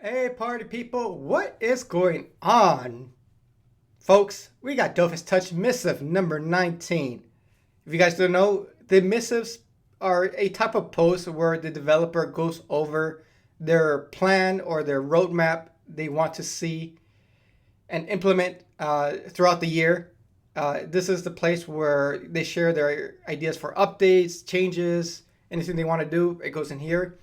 Hey party people, what is going on? Folks, we got Dofus Touch Missive number 19. If you guys don't know, the missives are a type of post where the developer goes over their plan or their roadmap they want to see and implement throughout the year. This is the place where they share their ideas for updates, changes, anything they want to do. It goes in here.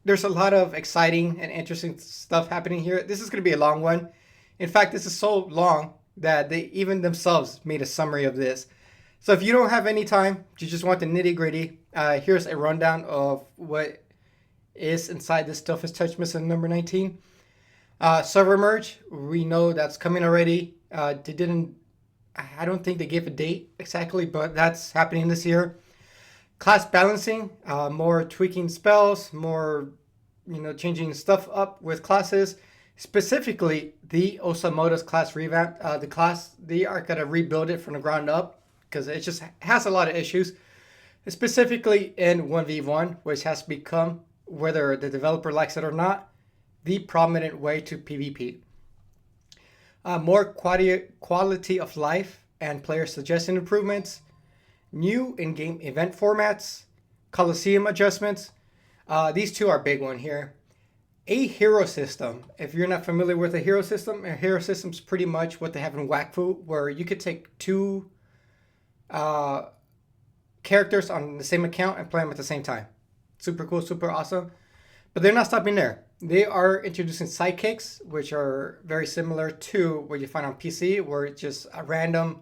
There's a lot of exciting and interesting stuff happening here. This is going to be a long one. In fact, this is so long that they even themselves made a summary of this. So if you don't have any time, you just want the nitty gritty, here's a rundown of what is inside this Dofus Touch Missive number 19. Server merge, we know that's coming already. I don't think they gave a date exactly, but that's happening this year. Class balancing, more tweaking spells, more, changing stuff up with classes. Specifically, the Osamodas class revamp. The class, they are going to rebuild it from the ground up because it just has a lot of issues. Specifically in 1v1, which has become, whether the developer likes it or not, the prominent way to PvP. More quality of life and player suggestion improvements. New in-game event formats, Kolossium adjustments. These two are big one here. A hero system. If you're not familiar with a hero system is pretty much what they have in Wakfu, where you could take two characters on the same account and play them at the same time. Super cool, super awesome. But they're not stopping there. They are introducing sidekicks, which are very similar to what you find on PC, where it's just a random,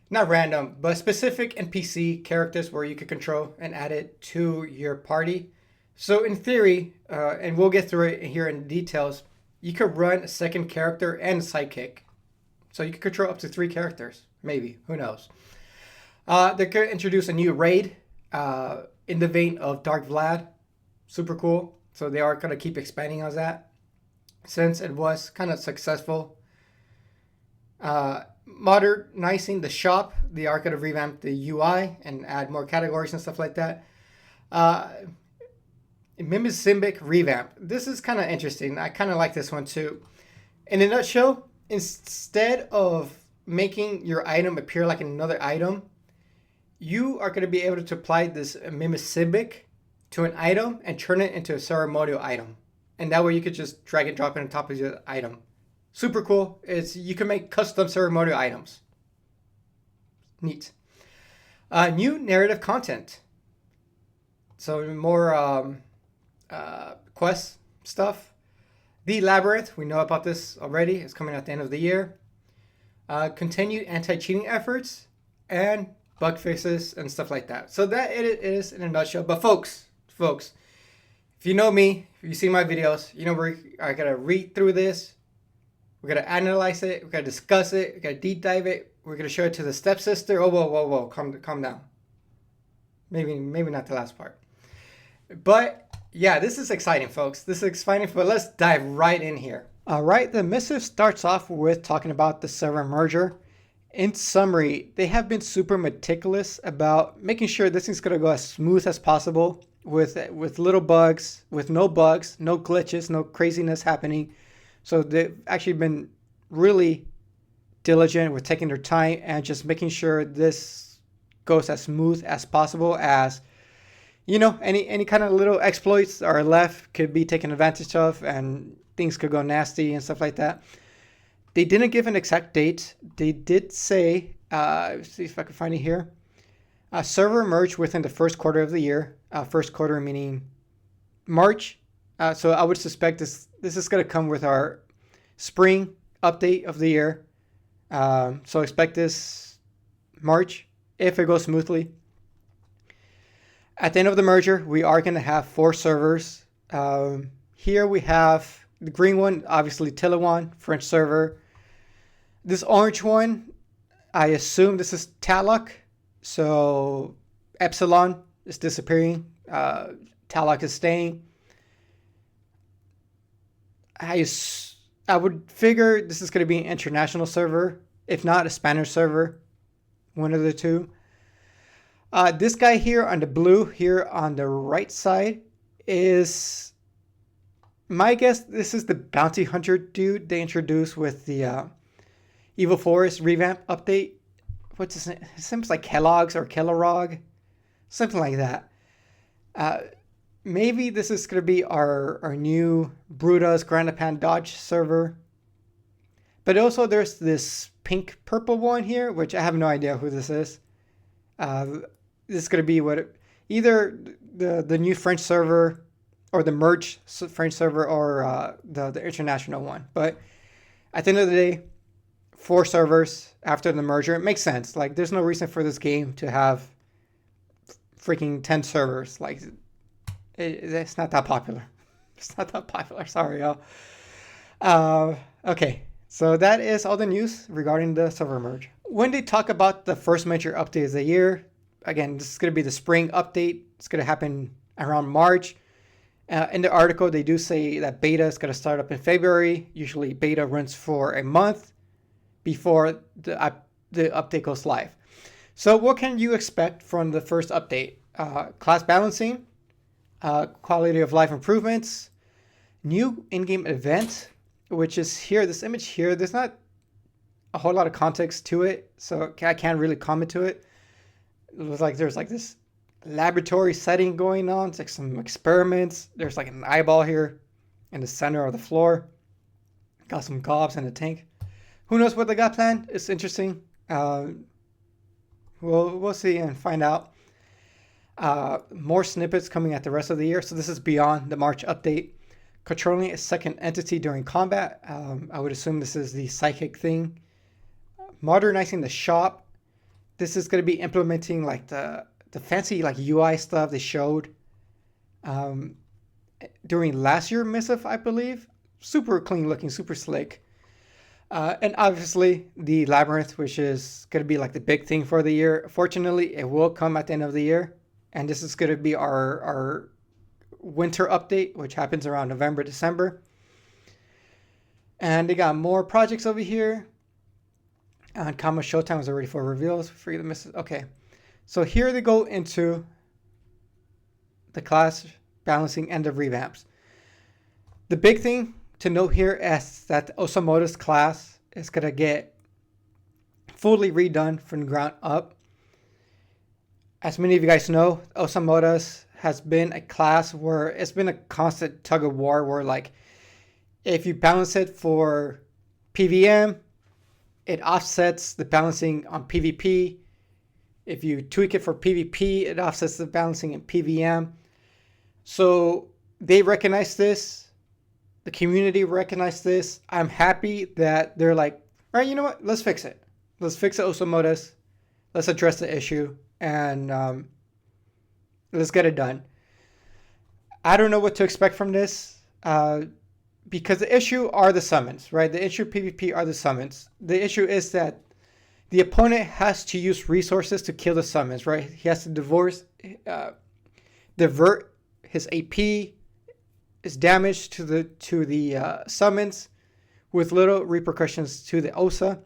not random, but specific NPC characters where you could control and add it to your party. So in theory, and we'll get through it here in details, you could run a second character and a sidekick. So you could control up to 3 characters, maybe, who knows. They could introduce a new raid in the vein of Dark Vlad. Super cool. So they are going to keep expanding on that since it was kind of successful. Modernizing the shop. They are going to revamp the UI and add more categories and stuff like that. Mimisymbic Revamp. This is kind of interesting. I kind of like this one too. In a nutshell, instead of making your item appear like another item, you are going to be able to apply this Mimisymbic to an item and turn it into a ceremonial item. And that way you could just drag and drop it on top of your item. Super cool. You can make custom ceremonial items. Neat. New narrative content. So more quest stuff. The Labyrinth, we know about this already. It's coming at the end of the year. Continued anti-cheating efforts and bug fixes and stuff like that. So that it is in a nutshell. But folks, if you know me, if you see my videos, you know we're going to read through this. We're going to analyze it. We're going to discuss it. We're going to deep dive it. We're going to show it to the stepsister. Oh, whoa. Calm down. Maybe not the last part. But yeah, this is exciting, folks. This is exciting, but let's dive right in here. All right, the missive starts off with talking about the server merger. In summary, they have been super meticulous about making sure this thing's going to go as smooth as possible with little bugs, with no bugs, no glitches, no craziness happening. So they've actually been really diligent with taking their time and just making sure this goes as smooth as possible. As any kind of little exploits are left could be taken advantage of and things could go nasty and stuff like that. They didn't give an exact date. They did say, let's see if I can find it here. Server merge within the first quarter of the year. First quarter meaning March. So I would suspect this is going to come with our spring update of the year. So expect this March if it goes smoothly. At the end of the merger, we are going to have 4 servers. Here we have the green one, obviously Tilawan, French server. This orange one, I assume this is Talok. So Epsilon is disappearing. Talok is staying. I would figure this is going to be an international server, if not a Spanish server, one of the two. This guy here on the blue, here on the right side, is My guess, this is the bounty hunter dude they introduced with the Evil Forest revamp update. What's his name? It seems like Kellogg's or Kellorog, something like that. Uh, Maybe this is going to be our new Brutus Grandapan Dodge server. But also there's this pink purple one here, which I have no idea who this is. This is going to be either the new French server or the merged French server or the international one. But at the end of the day, 4 servers after the merger, it makes sense. Like, there's no reason for this game to have freaking 10 servers. Like, it's not that popular. It's not that popular. Sorry, y'all. Okay, so that is all the news regarding the server merge. When they talk about the first major update of the year, again, this is going to be the spring update. It's going to happen around March. In the article, they do say that beta is going to start up in February. Usually, beta runs for a month before the update goes live. So what can you expect from the first update? Class balancing, quality of life improvements, new in-game event, which is here, this image here. There's not a whole lot of context to it, so I can't really comment to it. It was like there's like this laboratory setting going on. It's like some experiments. There's like an eyeball here in the center of the floor. Got some gobs in a tank. Who knows what they got planned? It's interesting. We'll see and find out. More snippets coming at the rest of the year. So this is beyond the March update. Controlling a second entity during combat. I would assume this is the psychic thing. Modernizing the shop. This is going to be implementing like the fancy like UI stuff they showed during last year Missive, I believe. Super clean looking, super slick. And obviously the Labyrinth, which is going to be like the big thing for the year. Fortunately, it will come at the end of the year. And this is going to be our winter update, which happens around November, December. And they got more projects over here. And Kama Showtime was already for reveals. Free the misses. Okay. So here they go into the class balancing and the revamps. The big thing to note here is that the Osamodas class is going to get fully redone from the ground up. As many of you guys know, Osamodas has been a class where it's been a constant tug of war where like if you balance it for PVM, it offsets the balancing on PvP. If you tweak it for PvP, it offsets the balancing in PVM. So they recognize this. The community recognized this. I'm happy that they're like, all right, you know what? Let's fix it. Let's fix it, Osamodas. Let's address the issue and let's get it done. I don't know what to expect from this because the issue are the summons, right? The issue PvP are the summons. The issue is that the opponent has to use resources to kill the summons, right? He has to divert his AP, his damage to the summons with little repercussions to the OSA.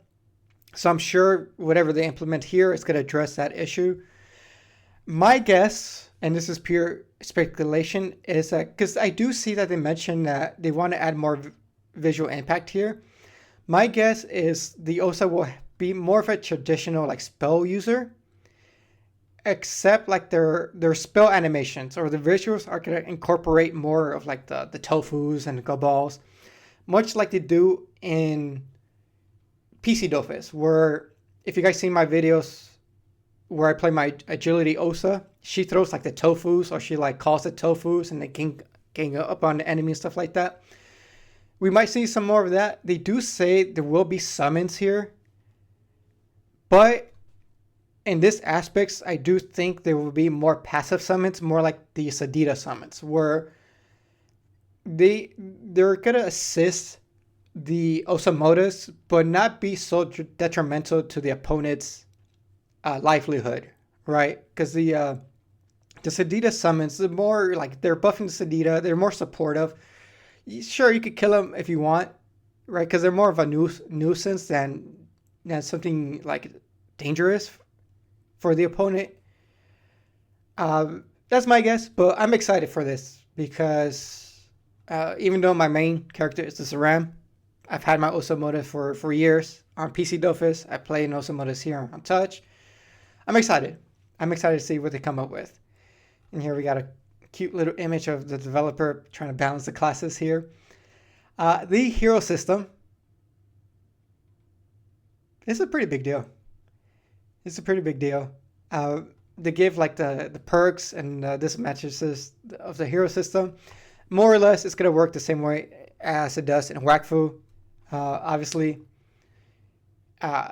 So I'm sure whatever they implement here is going to address that issue. My guess, and this is pure speculation, is that because I do see that they mentioned that they want to add more visual impact here. My guess is the OSA will be more of a traditional like spell user, except like their spell animations or the visuals are going to incorporate more of like the tofus and the gobals, much like they do in PC Dofus, where if you guys see my videos where I play my agility Osa, she throws like the tofus or she like calls the tofus and they gang up on the enemy and stuff like that. We might see some more of that. They do say there will be summons here, but in this aspects, I do think there will be more passive summons, more like the Sadida summons, where they're gonna assist the Osamodas, but not be so detrimental to the opponent's livelihood, right? Because the Sadida summons, the more like they're buffing the Sadida, they're more supportive. Sure, you could kill them if you want, right? Because they're more of a nuisance than something like dangerous for the opponent. That's my guess, but I'm excited for this because Even though my main character is the Ram, I've had my Osamodas for years on PC Dofus. I play an Osamodas here on Touch. I'm excited. I'm excited to see what they come up with. And here we got a cute little image of the developer trying to balance the classes here. The hero system is a pretty big deal. It's a pretty big deal. They give like the perks and disadvantages of the hero system. More or less, it's gonna work the same way as it does in Wakfu. Obviously,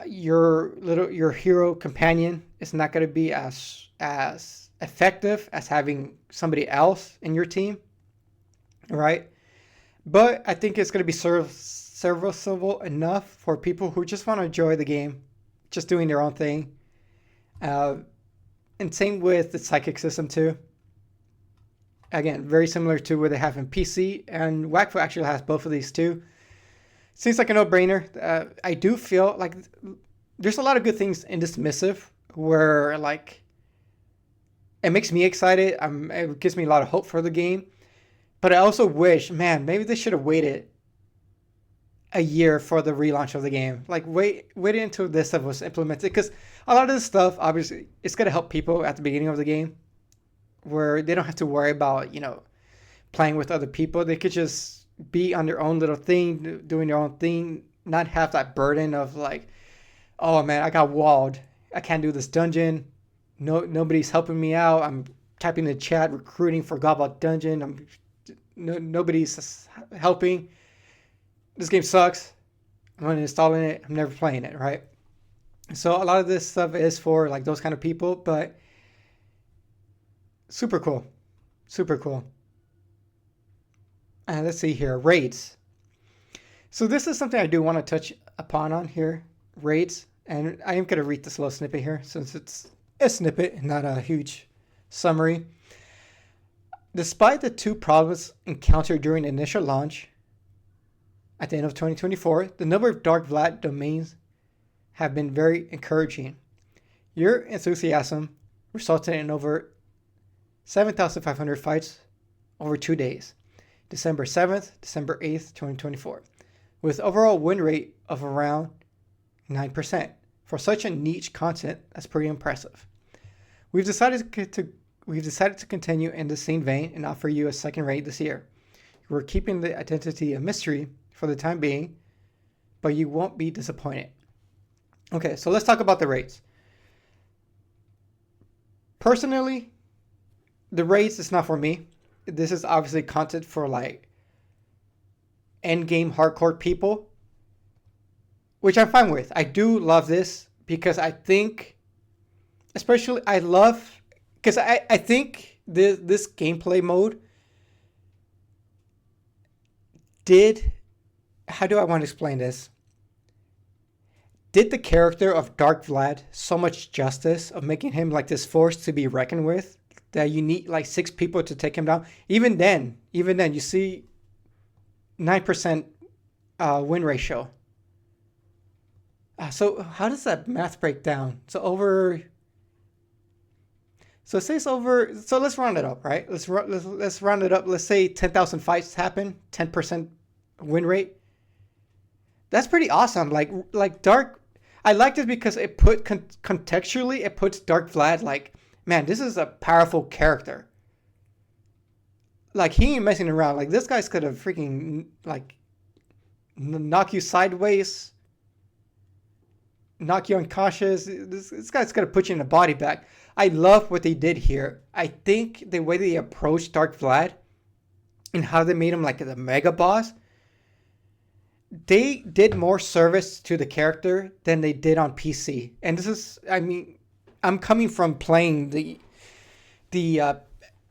your hero companion is not gonna be as effective as having somebody else in your team, right? But I think it's gonna be serviceable enough for people who just want to enjoy the game, just doing their own thing. And same with the psychic system too. Again, very similar to what they have in PC, and Wakfu actually has both of these too. Seems like a no-brainer. I do feel like there's a lot of good things in this missive where like it makes me excited. It gives me a lot of hope for the game. But I also wish, man, maybe they should have waited a year for the relaunch of the game. Like waited until this stuff was implemented, because a lot of this stuff obviously it's gonna help people at the beginning of the game, where they don't have to worry about playing with other people. They could just be on their own little thing, doing their own thing, not have that burden of like, oh man, I got walled. I can't do this dungeon. Nobody's helping me out. I'm typing in the chat, recruiting for Goblet Dungeon. Nobody's helping. This game sucks. I'm uninstalling it. I'm never playing it, right? So a lot of this stuff is for like those kind of people, but super cool. Super cool. And let's see here, raids. So this is something I do want to touch upon on here, raids. And I am going to read this little snippet here since it's a snippet, not a huge summary. Despite the two problems encountered during the initial launch, at the end of 2024, the number of Dark Vlad domains have been very encouraging. Your enthusiasm resulted in over 7,500 fights over 2 days, December 7th, December 8th, 2024, with overall win rate of around 9%. For such a niche content, that's pretty impressive. We've decided to continue in the same vein and offer you a second raid this year. We're keeping the identity a mystery for the time being, but you won't be disappointed. Okay, so let's talk about the raids. Personally, the raids is not for me. This is obviously content for like endgame hardcore people, which I'm fine with. I do love this because I think, especially I love, because I think this gameplay mode did, how do I want to explain this? Did the character of Dark Vlad so much justice of making him like this force to be reckoned with that you need like 6 people to take him down. Even then, you see 9% win ratio. So how does that math break down? So it says over. So let's round it up, right? Let's round it up. Let's say 10,000 fights happen, 10% win rate. That's pretty awesome. Like Dark, I like this because it put contextually, it puts Dark Vlad like, man, this is a powerful character. Like he ain't messing around. Like this guy's gonna freaking like knock you sideways, knock you unconscious. This guy's gonna put you in a body bag. I love what they did here. I think the way they approached Dark Vlad and how they made him like the mega boss, they did more service to the character than they did on PC. And this is, I mean, I'm coming from playing the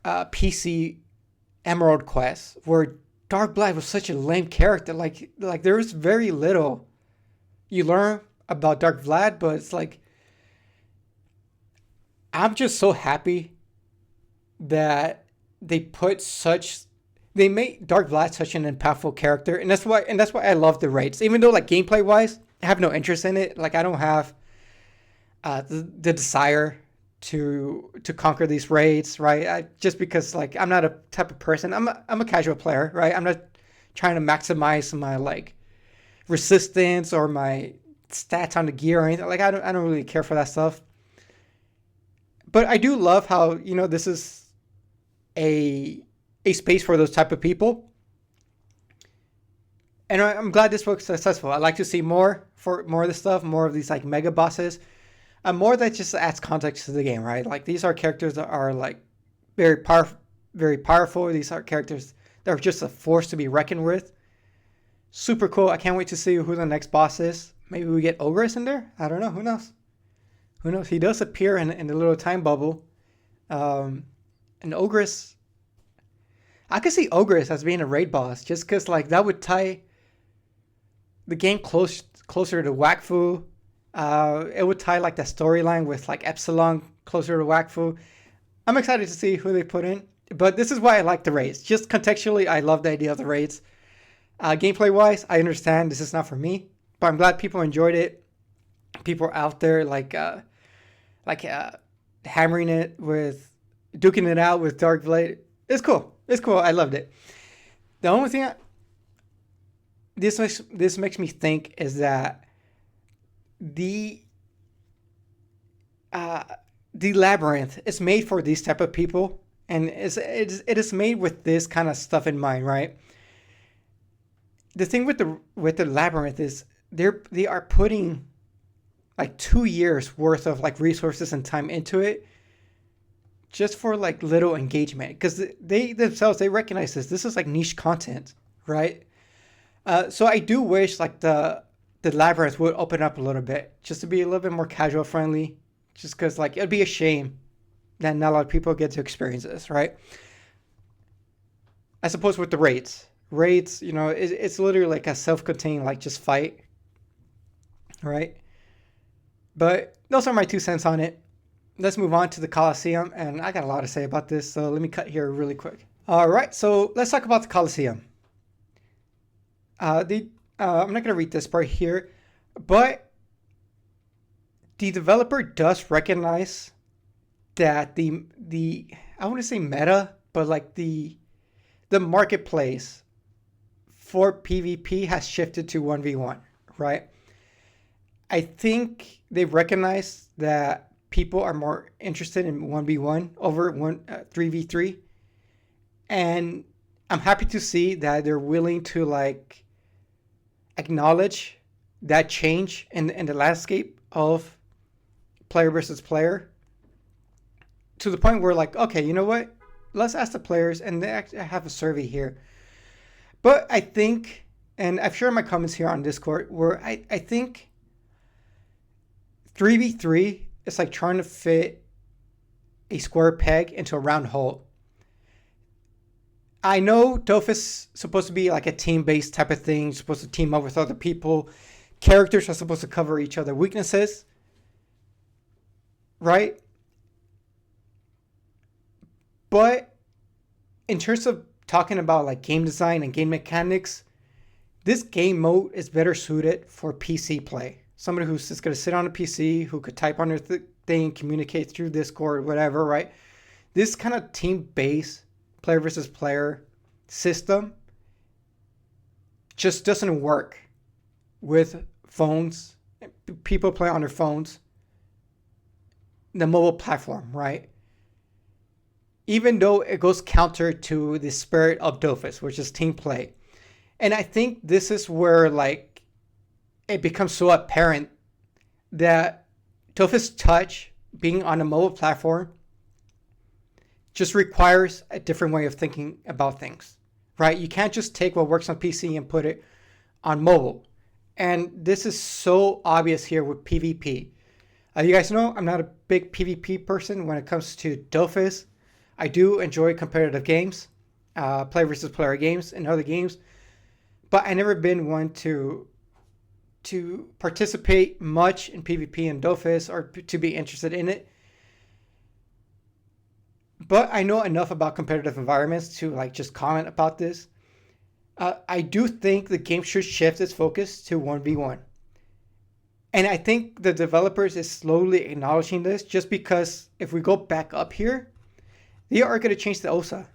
PC Emerald Quest, where Dark Vlad was such a lame character. Like there's very little you learn about Dark Vlad, but it's like, I'm just so happy that they made Dark Vlad such an impactful character, and that's why I love the raids. Even though like gameplay wise, I have no interest in it. Like I don't have the desire to conquer these raids, right? Just because like I'm not a type of person. I'm a casual player, right? I'm not trying to maximize my like resistance or my stats on the gear or anything. Like I don't really care for that stuff. But I do love how, this is a space for those type of people. And I'm glad this was successful. I like to see more of this stuff, more of these like mega bosses. More that just adds context to the game, right? Like these are characters that are like very powerful. These are characters that are just a force to be reckoned with. Super cool. I can't wait to see who the next boss is. Maybe we get Ogress in there? I don't know. Who knows? Who knows? He does appear in the little time bubble. And Ogress, I could see Ogress as being a raid boss just because like that would tie the game closer to Wakfu. It would tie like the storyline with like Epsilon closer to Wakfu. I'm excited to see who they put in. But this is why I like the raids. Just contextually, I love the idea of the raids. Gameplay wise, I understand this is not for me, but I'm glad people enjoyed it. People are out there hammering it with, duking it out with Dark Blade. It's cool. It's cool. I loved it. The only thing this makes me think is that the Labyrinth is made for these type of people, and it is made with this kind of stuff in mind, right? The thing with the Labyrinth is they are putting like 2 years worth of like resources and time into it just for like little engagement, because they themselves, they recognize this is like niche content, right? So I do wish like the Labyrinth would open up a little bit just to be a little bit more casual friendly, just because like it'd be a shame that not a lot of people get to experience this, right? I suppose with the raids, it's literally like a self-contained like just fight, right? But those are my 2 cents on it. Let's move on to the Kolossium, and I got a lot to say about this, so let me cut here really quick. All right, so let's talk about the Kolossium. I'm not going to read this part here, but the developer does recognize that the I want to say meta, but like the marketplace for PvP has shifted to 1v1, right? I think they've recognized that people are more interested in 1v1 over 3v3. And I'm happy to see that they're willing to like acknowledge that change in the landscape of player versus player, to the point where like, okay, you know what? Let's ask the players, and they actually have a survey here. But I think, and I've shared my comments here on Discord, where I think 3v3 is like trying to fit a square peg into a round hole. I know Dofus is supposed to be like a team-based type of thing. You're supposed to team up with other people. Characters are supposed to cover each other's weaknesses, right? But in terms of talking about like game design and game mechanics, this game mode is better suited for PC play. Somebody who's just going to sit on a PC, who could type on their thing, communicate through Discord, whatever, right? This kind of team-based player versus player system just doesn't work with phones. People play on their phones, the mobile platform, right? Even though it goes counter to the spirit of Dofus, which is team play. And I think this is where like it becomes so apparent that Dofus Touch being on a mobile platform just requires a different way of thinking about things, right? You can't just take what works on PC and put it on mobile. And this is so obvious here with PvP. You guys know I'm not a big PvP person when it comes to Dofus. I do enjoy competitive games, player versus player games and other games, but I never been one to participate much in PvP and Dofus or to be interested in it. But I know enough about competitive environments to like just comment about this. I do think the game should shift its focus to 1v1. And I think the developers is slowly acknowledging this, just because if we go back up here, they are going to change the OSA,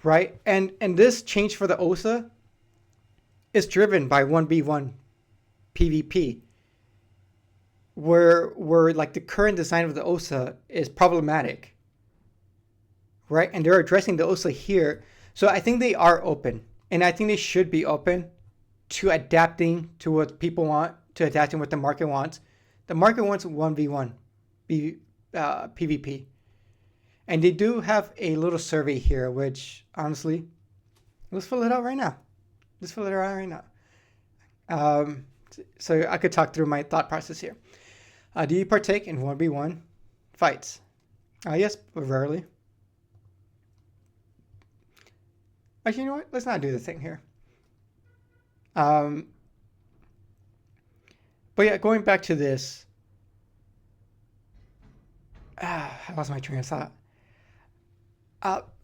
right? And this change for the OSA is driven by 1v1 PvP, where like the current design of the OSA is problematic, right? And they're addressing the OSA here. So I think they are open, and I think they should be open to adapting to what people want, to adapting what the market wants. The market wants 1v1 PvP. And they do have a little survey here, which honestly, let's fill it out right now. So I could talk through my thought process here. Do you partake in 1v1 fights? Yes, but rarely. Actually, you know what? Let's not do the thing here. But yeah, going back to this. I lost my train of thought.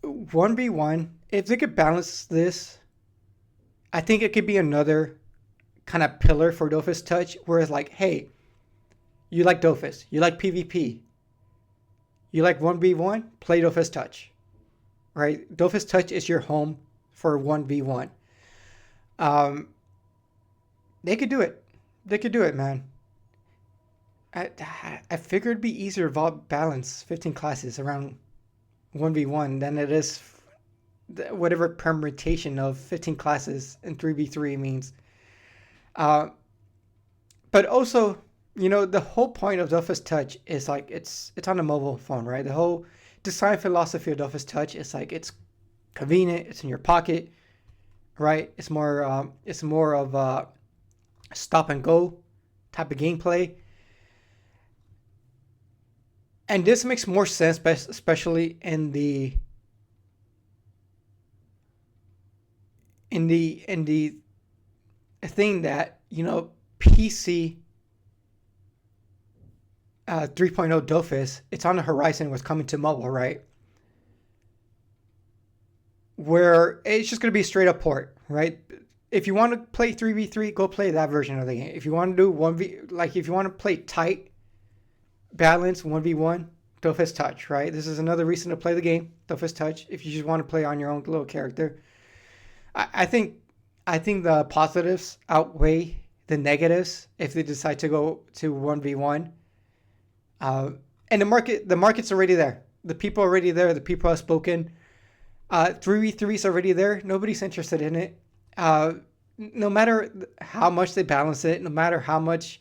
1v1, if they could balance this, I think it could be another kind of pillar for Dofus Touch, where it's like, hey, you like Dofus, you like PvP, you like 1v1, play Dofus Touch, right? Dofus Touch is your home for 1v1. They could do it. They could do it, man. I figured it'd be easier to balance 15 classes around 1v1 than it is whatever permutation of 15 classes in 3v3 means. But also, you know, the whole point of Dofus Touch is like it's on a mobile phone, right? The whole design philosophy of Dofus Touch is like it's convenient, it's in your pocket, right? It's more of a stop and go type of gameplay. And this makes more sense, especially in the thing that, you know, PC 3.0 Dofus, it's on the horizon, was coming to mobile, right? Where it's just going to be a straight up port, right? If you want to play 3v3, go play that version of the game. If you want to do 1v, like if you want to play tight, balance 1v1, Dofus Touch, right? This is another reason to play the game, Dofus Touch, if you just want to play on your own little character. I think the positives outweigh the negatives if they decide to go to 1v1. And the market's already there. The people are already there. The people have spoken. 3v3 is already there. Nobody's interested in it. No matter how much they balance it, no matter how much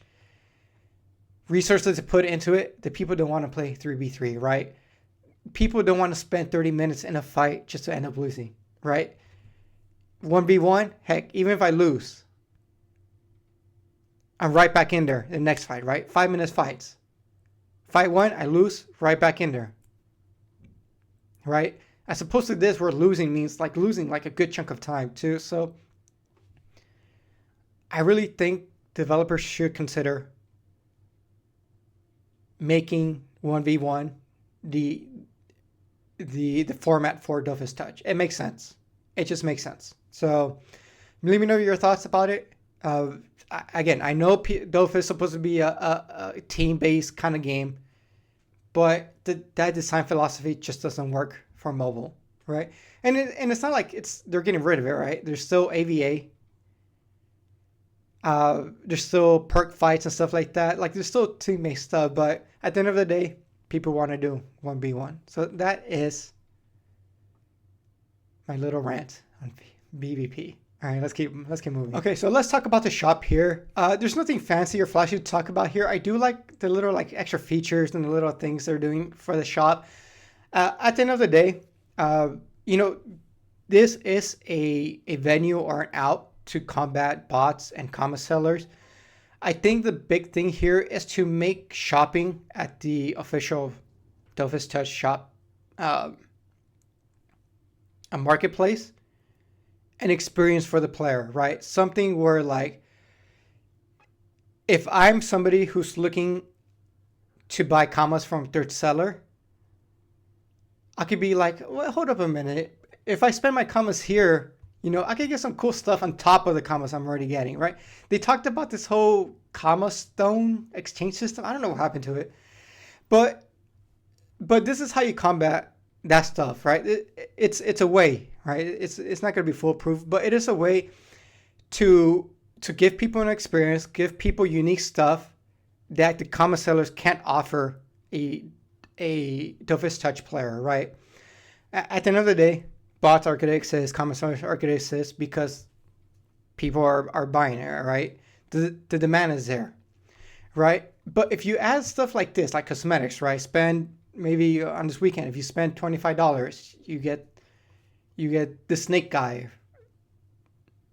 resources to put into it, the people don't want to play 3v3, right? People don't want to spend 30 minutes in a fight just to end up losing, right? 1v1, heck, even if I lose, I'm right back in there the next fight, right? 5 minutes fights. Fight 1, I lose, right back in there, right? As opposed to this, where losing means like losing like a good chunk of time too. So I really think developers should consider making 1v1 the format for Dofus Touch. It makes sense. It just makes sense. So let me know your thoughts about it. Again, I know Dofus is supposed to be a team-based kind of game, but that design philosophy just doesn't work for mobile, right? And it's not like they're getting rid of it, right? There's still AVA. There's still perk fights and stuff like that. Like there's still team-based stuff, but at the end of the day, people want to do 1v1. So that is my little rant on BVP. All right, let's keep moving. Okay, so let's talk about the shop here. There's nothing fancy or flashy to talk about here. I do like the little like extra features and the little things they're doing for the shop. At the end of the day, you know, this is a venue or an out to combat bots and comma sellers. I think the big thing here is to make shopping at the official Dofus Touch shop a marketplace, an experience for the player, right? Something where like, if I'm somebody who's looking to buy commas from third seller, I could be like, well, hold up a minute. If I spend my commas here, you know, I could get some cool stuff on top of the commas I'm already getting, right? They talked about this whole comma stone exchange system. I don't know what happened to it, but this is how you combat that stuff, right? It's a way, right? It's not going to be foolproof, but it is a way to give people an experience, give people unique stuff that the comma sellers can't offer a Dofus Touch player, right? At the end of the day, bots are going to exist, comma sellers are going to exist because people are buying it, right? The demand is there, right? But if you add stuff like this, like cosmetics, right? Spend maybe on this weekend, if you spend $25, you get the snake guy,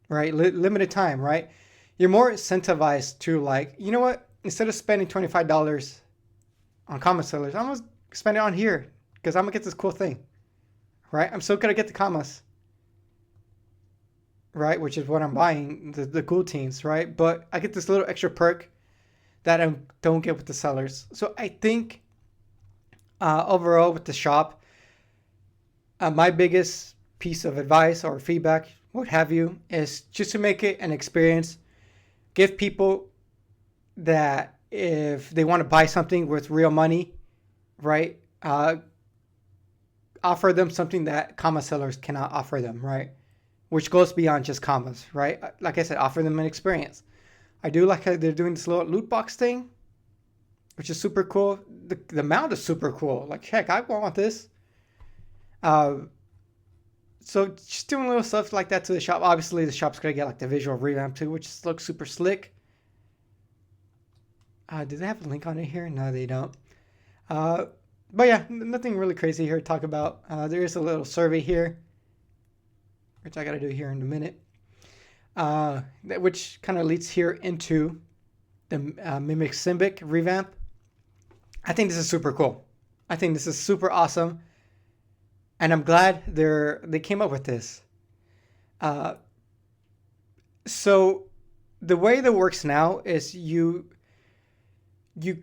right? Limited time, right? You're more incentivized to, like, you know what? Instead of spending $25 on comma sellers, I'm gonna spend it on here because I'm gonna get this cool thing, right? I'm still gonna get the commas, right? Which is what I'm buying, the cool teams, right? But I get this little extra perk that I don't get with the sellers. So I think overall with the shop, my biggest piece of advice or feedback, what have you, is just to make it an experience. Give people that if they want to buy something with real money, right? Offer them something that comma sellers cannot offer them, right? Which goes beyond just commas, right? Like I said, offer them an experience. I do like how they're doing this little loot box thing, which is super cool. The mount is super cool. Like, heck, I want this. So just doing little stuff like that to the shop. Obviously, the shop's going to get like the visual revamp too, which looks super slick. Do they have a link on it here? No, they don't. But yeah, nothing really crazy here to talk about. There is a little survey here, which I got to do here in a minute, which kind of leads here into the Mimisymbic Revamp. I think this is super cool. I think this is super awesome. And I'm glad they came up with this. So the way that works now is you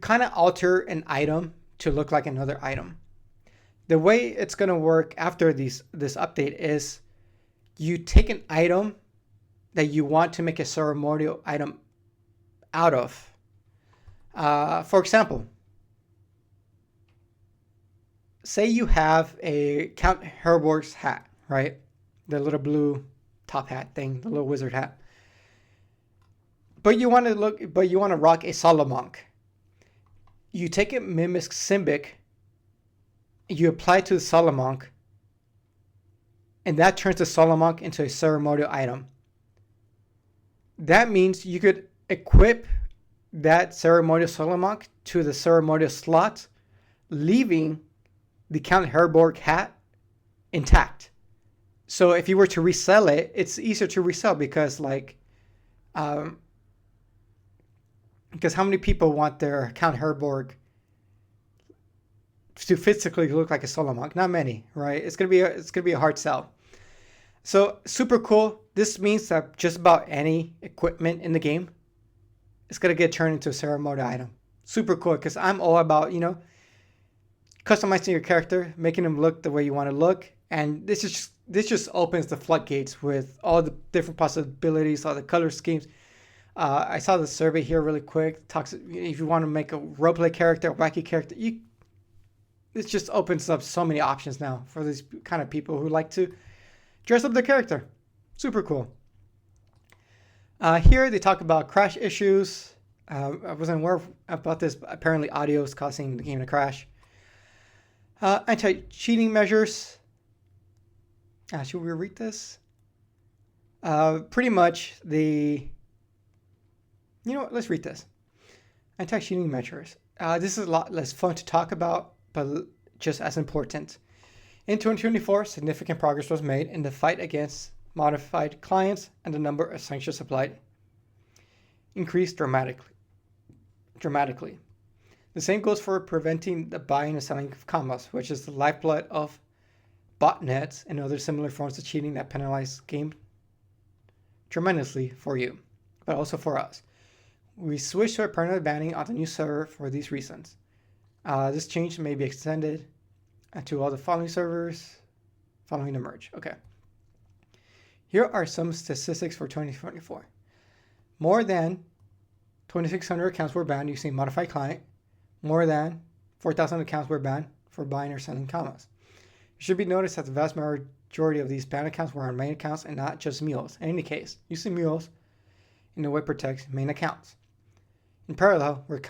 kind of alter an item to look like another item. The way it's going to work after this update is you take an item that you want to make a ceremonial item out of. For example, say you have a Count Herborg's hat, right? The little blue top hat thing, the little wizard hat. But you want to rock a Salamonk. You take a Mimisymbic, you apply it to the Salamonk, and that turns the Salamonk into a ceremonial item. That means you could equip that ceremonial Salamonk to the ceremonial slot, leaving the Count Herborg hat intact. So if you were to resell it, it's easier to resell because because how many people want their Count Herborg to physically look like a Salamonk? Not many, right? It's gonna be a hard sell. So super cool. This means that just about any equipment in the game is gonna get turned into a ceremonial item. Super cool, because I'm all about, customizing your character, making them look the way you want to look, and this just opens the floodgates with all the different possibilities, all the color schemes. I saw the survey here really quick. Talks if you want to make a roleplay character, a wacky character, it just opens up so many options now for these kind of people who like to dress up their character. Super cool. Here they talk about crash issues. I wasn't aware about this, but apparently audio is causing the game to crash. Anti-cheating measures. Should we read this? Pretty much let's read this. Anti-cheating measures. This is a lot less fun to talk about, but just as important. In 2024, significant progress was made in the fight against modified clients, and the number of sanctions applied increased dramatically. The same goes for preventing the buying and selling of commas, which is the lifeblood of botnets and other similar forms of cheating that penalize game tremendously for you, but also for us. We switched to a permanent banning on the new server for these reasons. This change may be extended to all the following servers following the merge. Okay. Here are some statistics for 2024. More than 2,600 accounts were banned using modified client. More than 4,000 accounts were banned for buying or selling commas. It should be noticed that the vast majority of these banned accounts were on main accounts and not just mules. In any case, using mules in a way protects main accounts. In parallel, we're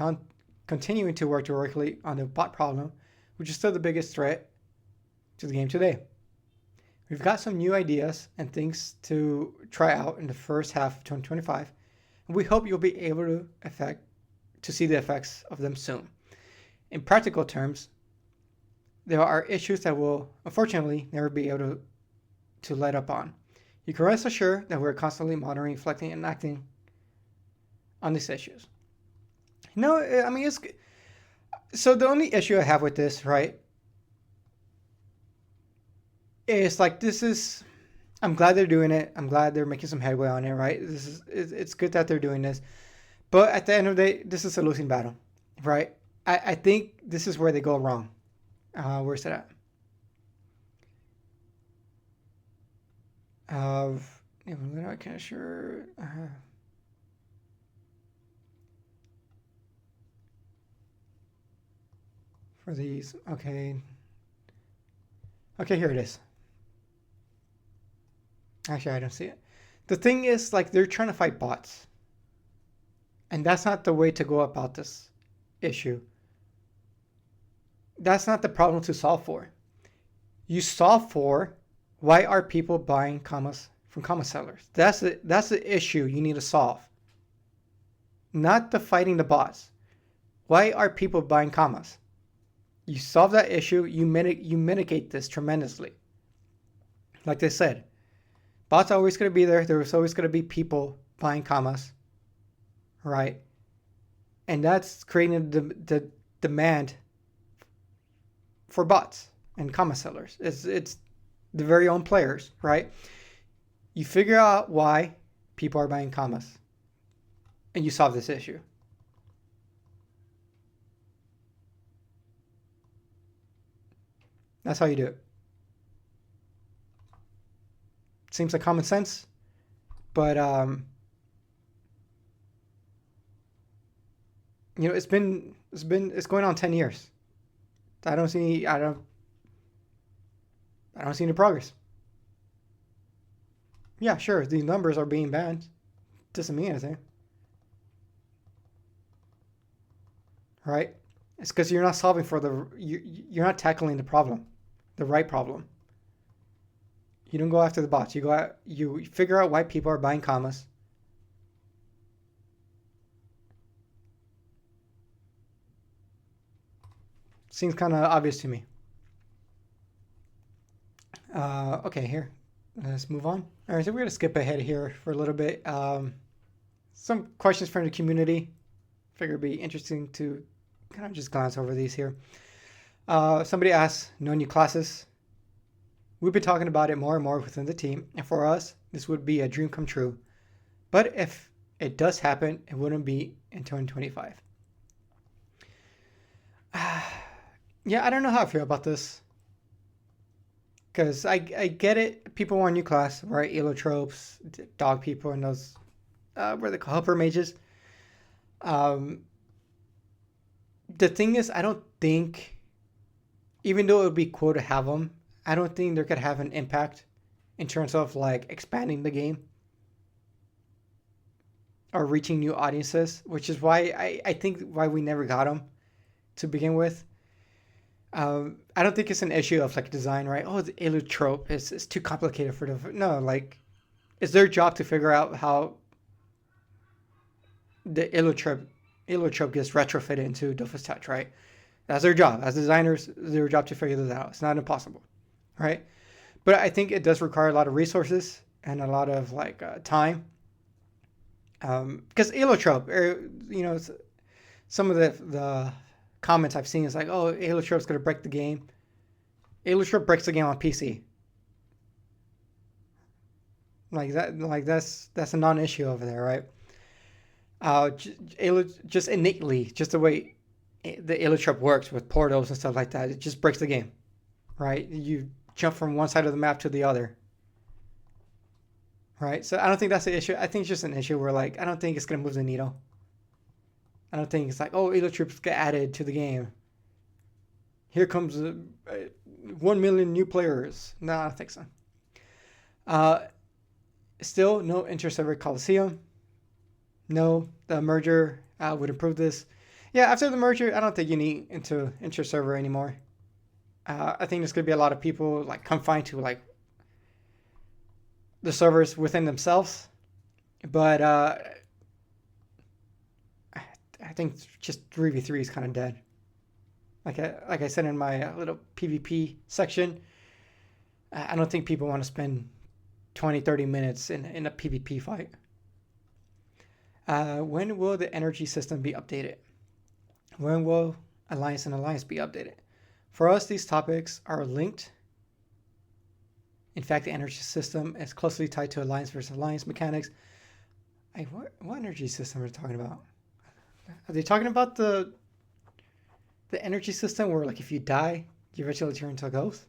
continuing to work directly on the bot problem, which is still the biggest threat to the game today. We've got some new ideas and things to try out in the first half of 2025, and we hope you'll be able to see the effects of them soon. In practical terms, there are issues that we'll unfortunately never be able to let up on. You can rest assured that we're constantly monitoring, reflecting, and acting on these issues. No, I mean, so the only issue I have with this, right, is like I'm glad they're doing it. I'm glad they're making some headway on it, right? It's good that they're doing this. But at the end of the day, this is a losing battle, right? I think this is where they go wrong. Where's it at? I can't sure. For these, okay. Okay, here it is. Actually, I don't see it. The thing is, like, they're trying to fight bots. And that's not the way to go about this issue. That's not the problem to solve for. You solve for why are people buying commas from comma sellers. That's the issue you need to solve. Not the fighting the bots. Why are people buying commas? You solve that issue, you mitigate this tremendously. Like they said, bots are always going to be there. There's always going to be people buying commas, right? And that's creating the demand for bots and comma sellers. It's the very own players, right? You figure out why people are buying commas, and you solve this issue. That's how you do it. Seems like common sense, but it's going on 10 years. I don't see any progress. Yeah, sure, these numbers are being banned. Doesn't mean anything. Right? It's because you're not solving for you're not tackling the problem, the right problem. You don't go after the bots. You figure out why people are buying commas. Seems kind of obvious to me. Okay, here. Let's move on. All right, so we're going to skip ahead here for a little bit. Some questions from the community. Figure it'd be interesting to kind of just glance over these here. Somebody asked, no new classes. We've been talking about it more and more within the team, and for us, this would be a dream come true. But if it does happen, it wouldn't be in 2025. Yeah, I don't know how I feel about this. Because I get it. People want a new class, right? Elotropes, dog people, and those, what are they called? Helper mages. The thing is, I don't think, even though it would be cool to have them, I don't think they could have an impact in terms of like expanding the game or reaching new audiences, which is why I think why we never got them to begin with. I don't think it's an issue of like design, right? Oh, the elotrope is too complicated for the... No, like, it's their job to figure out how the elotrope gets retrofitted into Dofus Touch, right? That's their job. As designers, it's their job to figure this out. It's not impossible, right? But I think it does require a lot of resources and a lot of like time. Because elotrope, some of the comments I've seen is like, oh, Elotrope's going to break the game. Elotrope breaks the game on PC. That's a non-issue over there, right? Just innately, just the way the Elotrope works with portals and stuff like that, it just breaks the game, right? You jump from one side of the map to the other, right? So I don't think that's the issue. I think it's just an issue where like I don't think it's going to move the needle. I don't think it's like, oh, Elo troops get added to the game. Here comes 1 million new players. No, I don't think so. Still, no inter-server Kolossium. No, the merger would improve this. Yeah, after the merger, I don't think you need inter-server anymore. I think there's going to be a lot of people like confined to like the servers within themselves. But I think just 3v3 is kind of dead. Like I said in my little PvP section, I don't think people want to spend 20-30 minutes in a PvP fight. When will the energy system be updated? When will Alliance and Alliance be updated? For us, these topics are linked. In fact, the energy system is closely tied to Alliance versus Alliance mechanics. What energy system are they talking about? Are they talking about the energy system where, like, if you die, you eventually turn into a ghost?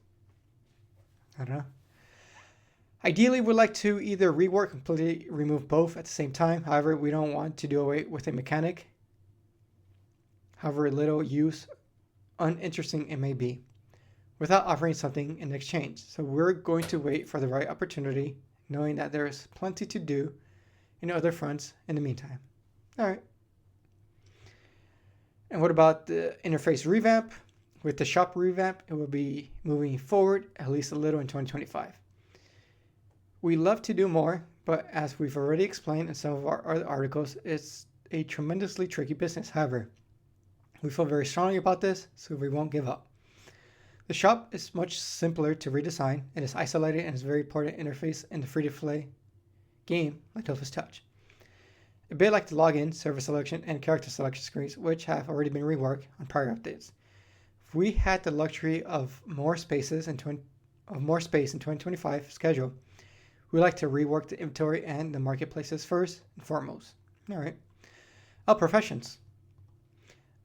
I don't know. Ideally, we'd like to either rework or completely remove both at the same time. However, we don't want to do away with a mechanic, however little use, uninteresting it may be, without offering something in exchange. So we're going to wait for the right opportunity, knowing that there's plenty to do in other fronts in the meantime. All right. And what about the interface revamp? With the shop revamp, it will be moving forward at least a little in 2025. We love to do more, but as we've already explained in some of our other articles, it's a tremendously tricky business. However, we feel very strongly about this, so we won't give up. The shop is much simpler to redesign. It is isolated and is a very important interface in the free-to-play game like Dofus Touch. A bit like the login, server selection, and character selection screens, which have already been reworked on prior updates. If we had the luxury of more space in 2025 schedule, we like to rework the inventory and the marketplaces first and foremost. All right. Professions.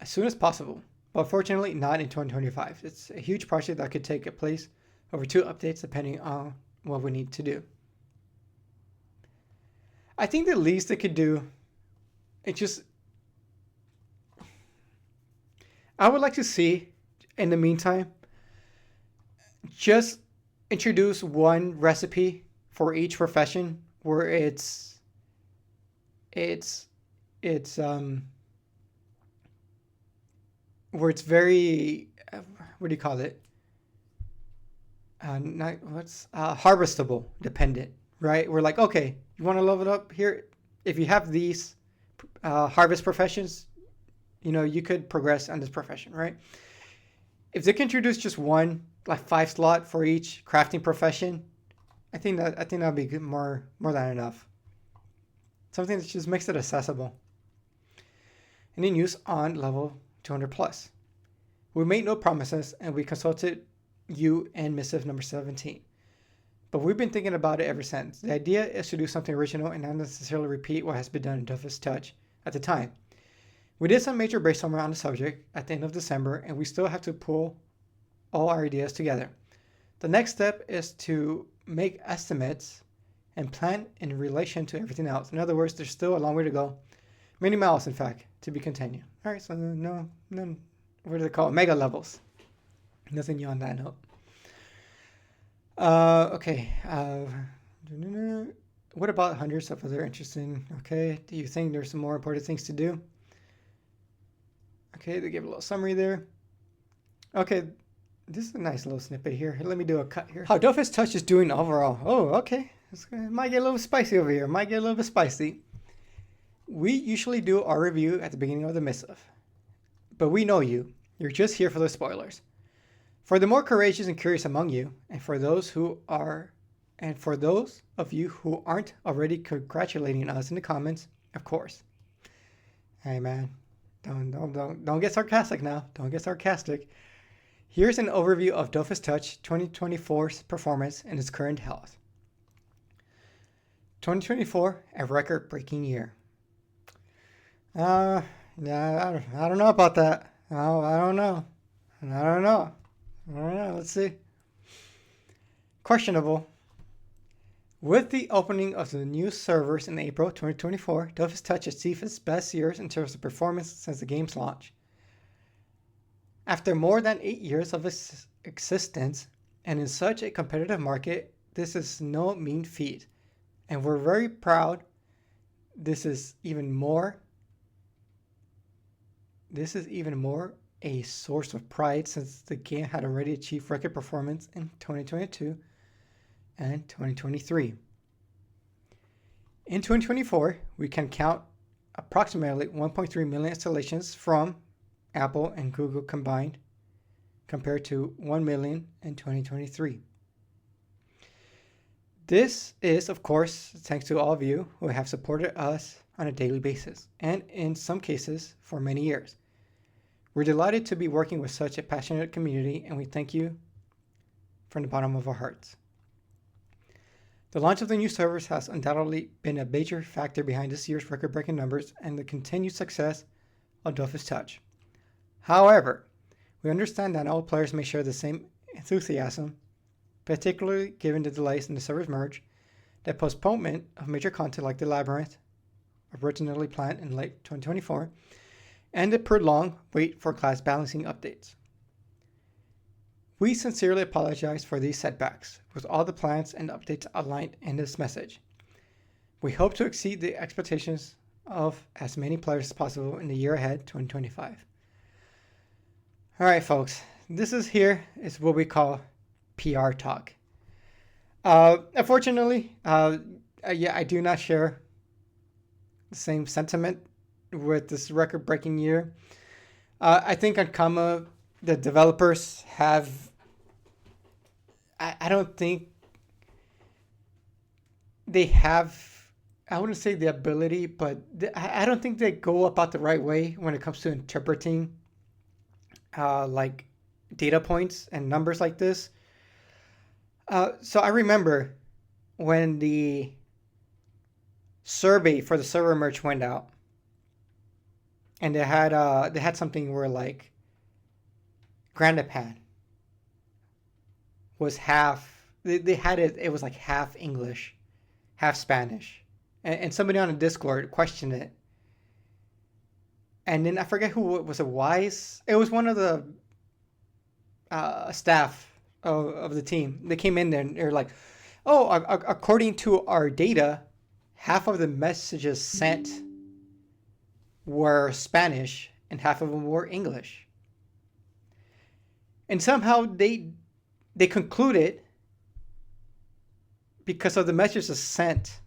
As soon as possible, but fortunately not in 2025. It's a huge project that could take place over 2 updates depending on what we need to do. I think the least they could do, I would like to see, in the meantime, just introduce one recipe for each profession where it's very, what do you call it? Harvestable dependent, right? We're like, okay, you want to level it up here? If you have these harvest professions, you could progress on this profession, right? If they can introduce just one, like 5 slot for each crafting profession, I think that'd be good, more than enough. Something that just makes it accessible. And in use on level 200 plus. We made no promises, and we consulted you and Missive number 17. But we've been thinking about it ever since. The idea is to do something original and not necessarily repeat what has been done in Dofus Touch at the time. We did some major brainstorming on the subject at the end of December, and we still have to pull all our ideas together. The next step is to make estimates and plan in relation to everything else. In other words, there's still a long way to go. Many miles, in fact, to be continued. All right, so no, what do they call it? Mega levels. Nothing new on that note. Okay. What about hundreds of other interesting? Okay, do you think there's some more important things to do? Okay, they give a little summary there. Okay, this is a nice little snippet here. Let me do a cut here. How Dofus Touch is doing overall. Oh, okay. It might get a little spicy over here. Might get a little bit spicy. We usually do our review at the beginning of the missive. But we know you. You're just here for the spoilers. For the more courageous and curious among you, and for those of you who aren't already congratulating us in the comments, of course. Hey man, don't get sarcastic now. Don't get sarcastic. Here's an overview of Dofus Touch 2024's performance and its current health. 2024, a record-breaking year. Yeah, I don't know about that. I don't know. Let's see. Questionable. With the opening of the new servers in April 2024, Dofus Touch achieved its best years in terms of performance since the game's launch. After more than 8 years of its existence, and in such a competitive market, this is no mean feat, and we're very proud. This is even more a source of pride since the game had already achieved record performance in 2022 and 2023. In 2024, we can count approximately 1.3 million installations from Apple and Google combined, compared to 1 million in 2023. This is, of course, thanks to all of you who have supported us on a daily basis, and in some cases for many years. We're delighted to be working with such a passionate community, and we thank you from the bottom of our hearts. The launch of the new servers has undoubtedly been a major factor behind this year's record-breaking numbers and the continued success of Dofus Touch. However, we understand that not all players may share the same enthusiasm, particularly given the delays in the server's merge, the postponement of major content like the Labyrinth, originally planned in late 2024, and the prolonged wait for class balancing updates. We sincerely apologize for these setbacks, with all the plans and updates outlined in this message. We hope to exceed the expectations of as many players as possible in the year ahead, 2025. Alright folks, this is what we call PR talk. Unfortunately, I do not share the same sentiment with this record-breaking year. I think on Kama, the developers have... I don't think they have, I wouldn't say the ability, but I don't think they go about the right way when it comes to interpreting like data points and numbers like this. So I remember when the survey for the server merge went out, and they had something where like Grandapan was half. They had it was like half English, half Spanish, and somebody on the Discord questioned it. And then I forget who was it. Wise. It was one of the staff of the team. They came in there and they're like, "Oh, according to our data, half of the messages sent were Spanish and half of them were English." And somehow they concluded, because of the messages sent,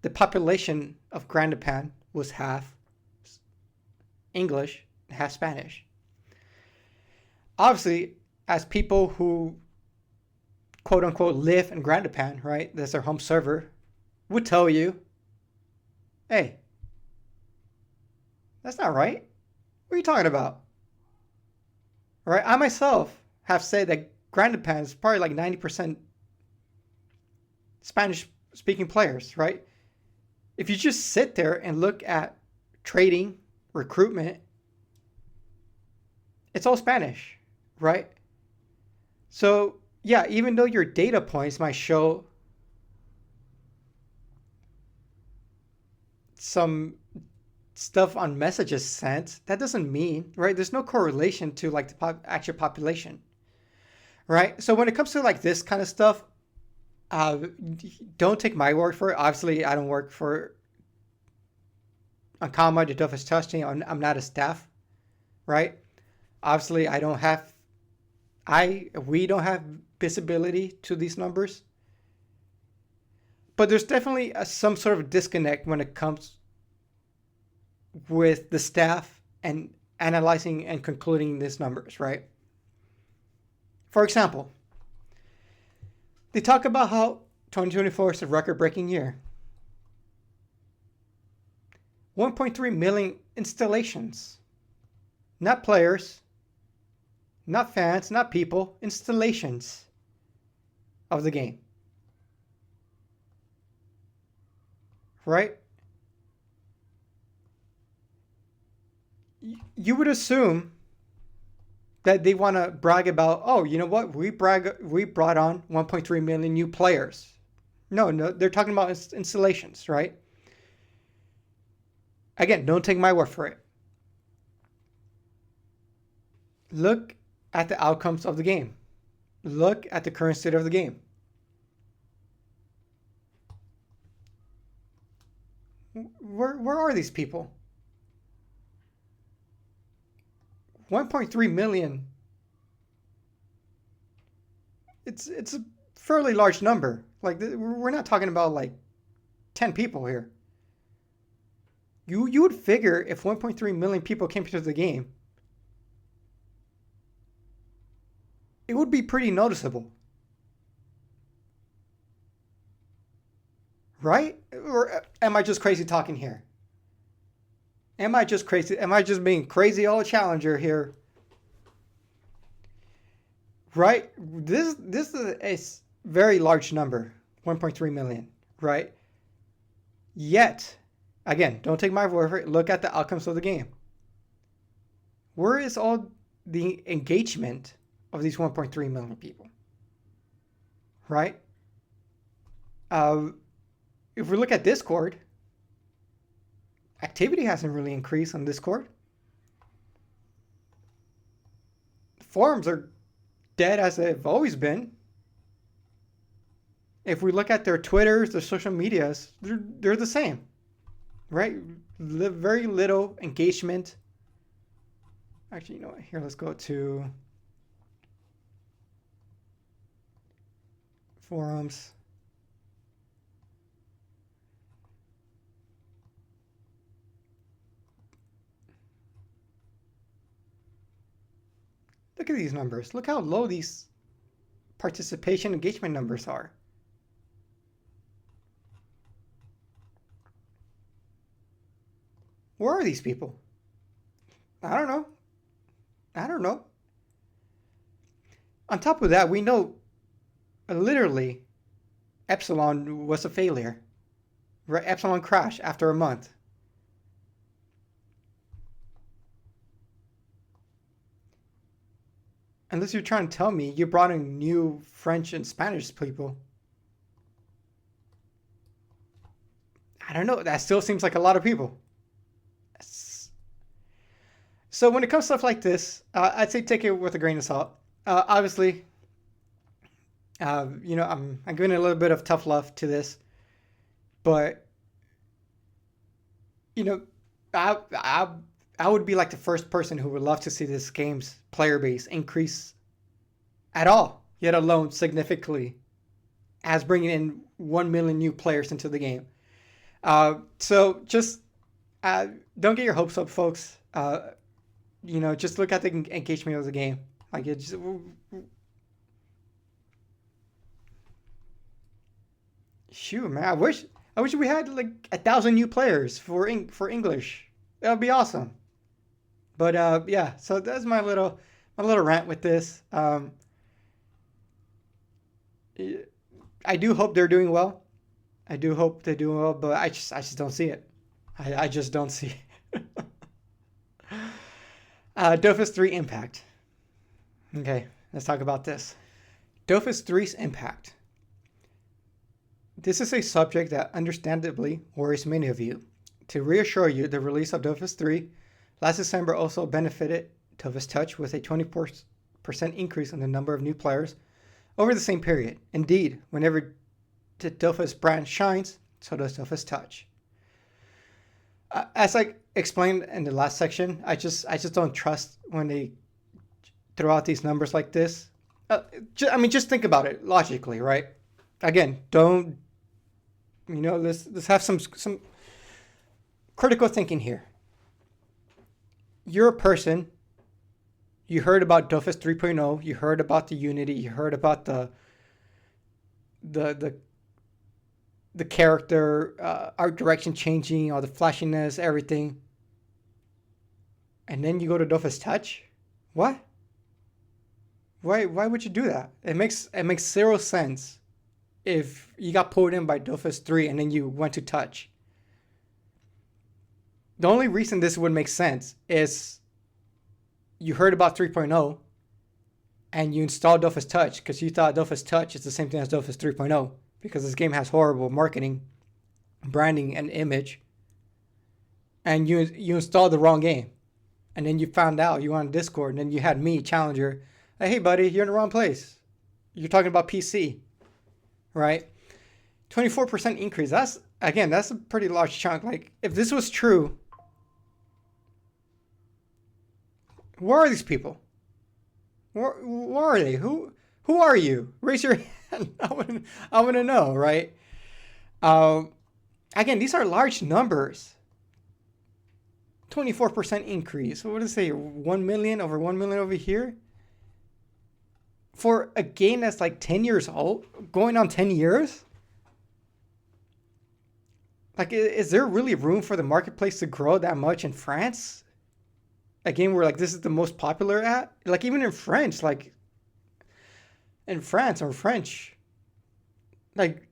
the population of Grandapan was half English and half Spanish. Obviously, as people who quote unquote live in Grandapan, right, that's their home server, would tell you, hey, that's not right. What are you talking about? Right? I myself have said that Grandapan is probably like 90% Spanish-speaking players, right? If you just sit there and look at trading, recruitment, it's all Spanish, right? So, yeah, even though your data points might show some stuff on messages sent, that doesn't mean, right? There's no correlation to like the actual population, right? So when it comes to like this kind of stuff, don't take my word for it. Obviously, I don't work for Ankama, the Dofus Touch team. I'm not a staff, right? Obviously, we don't have visibility to these numbers. But there's definitely some sort of disconnect when it comes with the staff and analyzing and concluding these numbers, right? For example, they talk about how 2024 is a record-breaking year. 1.3 million installations. Not players, not fans, not people, installations of the game. Right? You would assume that they want to brag about, oh, you know what? We brought on 1.3 million new players. No, they're talking about installations, right? Again, don't take my word for it. Look at the outcomes of the game. Look at the current state of the game. Where are these people? 1.3 million. It's a fairly large number. Like, we're not talking about like 10 people here. You would figure if 1.3 million people came to the game, it would be pretty noticeable. Right? Or am I just crazy talking here? Am I just crazy? Am I just being crazy old challenger here? Right? This is a very large number, 1.3 million, right? Yet, again, don't take my word for it. Look at the outcomes of the game. Where is all the engagement of these 1.3 million people? Right? If we look at Discord, activity hasn't really increased on Discord. Forums are dead as they've always been. If we look at their Twitters, their social medias, they're the same, right? Very little engagement. Actually, you know what? Here, let's go to forums. Look at these numbers. Look how low these participation engagement numbers are. Where are these people? I don't know. On top of that, we know literally Epsilon was a failure. Right? Epsilon crashed after a month. Unless you're trying to tell me you brought in new French and Spanish people. I don't know. That still seems like a lot of people. So when it comes to stuff like this, I'd say take it with a grain of salt. Obviously, I'm giving a little bit of tough love to this, but I would be like the first person who would love to see this game's player base increase at all, yet alone significantly, as bringing in 1 million new players into the game. So just don't get your hopes up, folks. Just look at the engagement of the game. Like, it's shoot, man. I wish we had like 1,000 new players for English. That would be awesome. But yeah. So that's my little rant with this. I do hope they're doing well. I do hope they're doing well, but I just don't see it. I just don't see it. Dofus 3 impact. Okay, let's talk about this. Dofus 3's impact. This is a subject that understandably worries many of you. To reassure you, the release of Dofus 3 last December also benefited Dofus Touch with a 24% increase in the number of new players over the same period. Indeed, whenever the Dofus brand shines, so does Dofus Touch. As I explained in the last section, I just don't trust when they throw out these numbers like this. Just think about it logically, right? Again, let's have some critical thinking here. You're a person. You heard about Dofus 3.0. You heard about the Unity. You heard about the character, art direction changing, all the flashiness, everything. And then you go to Dofus Touch? What? Why would you do that? It makes zero sense if you got pulled in by Dofus 3 and then you went to Touch. The only reason this would make sense is you heard about 3.0 and you installed Dofus Touch because you thought Dofus Touch is the same thing as Dofus 3.0. because this game has horrible marketing, branding, and image, and you installed the wrong game, and then you found out you were on Discord, and then you had me challenger, hey buddy, you're in the wrong place. You're talking about PC, right? 24% increase. That's a pretty large chunk. Like, if this was true, where are these people? Where are they? Who are you? Raise your hand. I want to know, right? Again, these are large numbers. 24% increase. What does it say? 1 million, over 1 million over here? For a game that's like 10 years old, going on 10 years? Like, is there really room for the marketplace to grow that much in France? A game where, like, this is the most popular at? Like, even in French, like, in France or French, like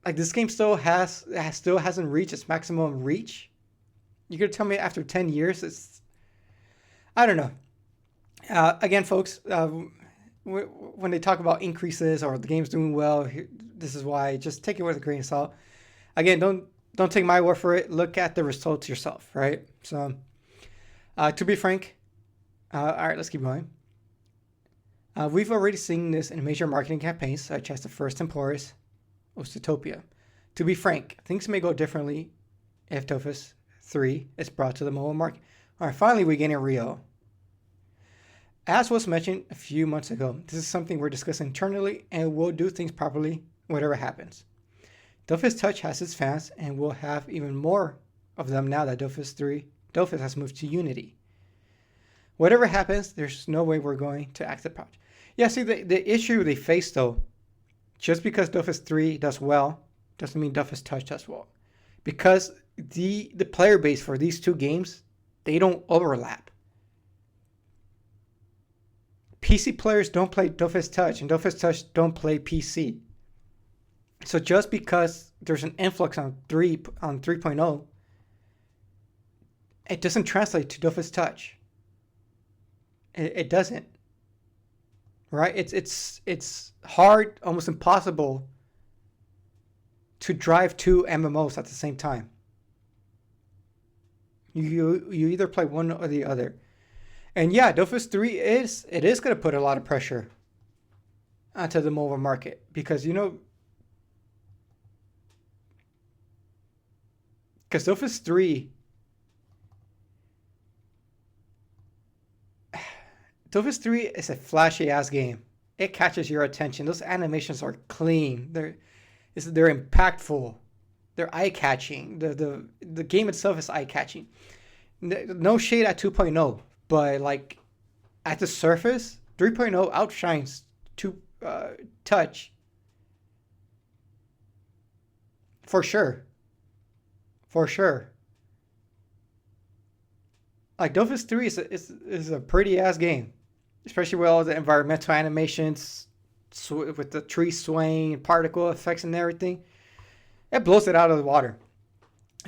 this game still hasn't reached its maximum reach? You could tell me after 10 years, it's, I don't know. Again, folks, when they talk about increases or the game's doing well, this is why. Just take it with a grain of salt. Again, don't take my word for it. Look at the results yourself, right? So, to be frank, all right, let's keep going. We've already seen this in major marketing campaigns, such as the first Temporis, Ostotopia. To be frank, things may go differently if Dofus 3 is brought to the mobile market. All right, finally, we get in Rio. As was mentioned a few months ago, this is something we're discussing internally, and we'll do things properly, whatever happens. Dofus Touch has its fans, and we'll have even more of them now that Dofus has moved to Unity. Whatever happens, there's no way we're going to accept patch. Yeah, see, the issue they face, though, just because Dofus 3 does well, doesn't mean Dofus Touch does well. Because the player base for these two games, they don't overlap. PC players don't play Dofus Touch, and Dofus Touch don't play PC. So just because there's an influx on 3.0, it doesn't translate to Dofus Touch. It doesn't. Right? It's hard, almost impossible to drive two MMOs at the same time. You either play one or the other. And yeah, Dofus 3 is going to put a lot of pressure onto the mobile market because, because Dofus 3 is a flashy ass game. It catches your attention. Those animations are clean. They're impactful. They're eye catching. The game itself is eye catching. No shade at 2.0, but like at the surface, 3.0 outshines Touch for sure. For sure. Like Dofus 3 is a pretty ass game, especially with all the environmental animations, with the tree swaying, particle effects, and everything. It blows it out of the water.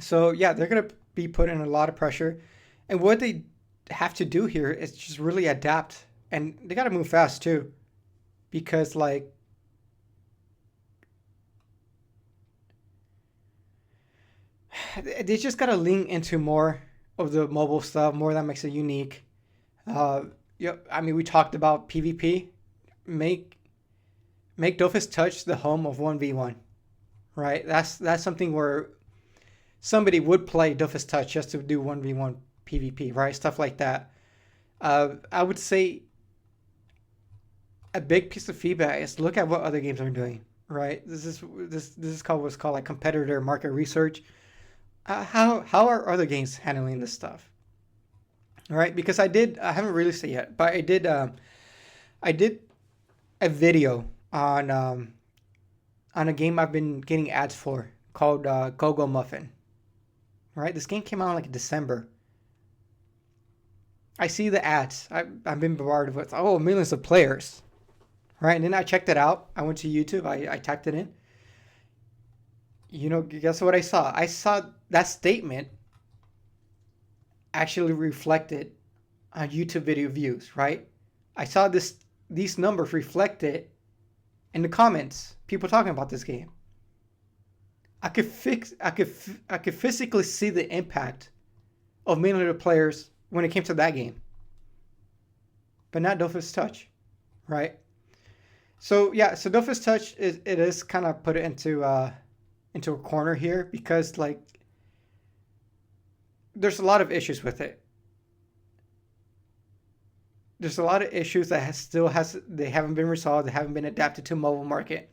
So yeah, they're gonna be put in a lot of pressure, and what they have to do here is just really adapt, and they gotta move fast too, because like they just gotta lean into more of the mobile stuff, more that makes it unique. I mean, we talked about PvP. Make Dofus Touch the home of 1v1, right? That's something where somebody would play Dofus Touch just to do 1v1 PvP, right? Stuff like that. I would say a big piece of feedback is look at what other games are doing, right? This is what's called like competitor market research. How are other games handling this stuff? All right, because I haven't released it yet, but I did a video on a game I've been getting ads for called Go-Go Muffin. All right, this game came out like in December. I see the ads. I've been bombarded with millions of players, right? And then I checked it out. I went to YouTube. I typed it in. Guess what I saw? I saw that statement actually reflected on YouTube video views, right? I saw these numbers reflected in the comments, people talking about this game. I could physically see the impact of many of the players when it came to that game. But not Dofus Touch, right? So yeah, so Dofus Touch is kind of put it into a corner here because like there's a lot of issues with it. There's a lot of issues that they haven't been resolved, they haven't been adapted to mobile market.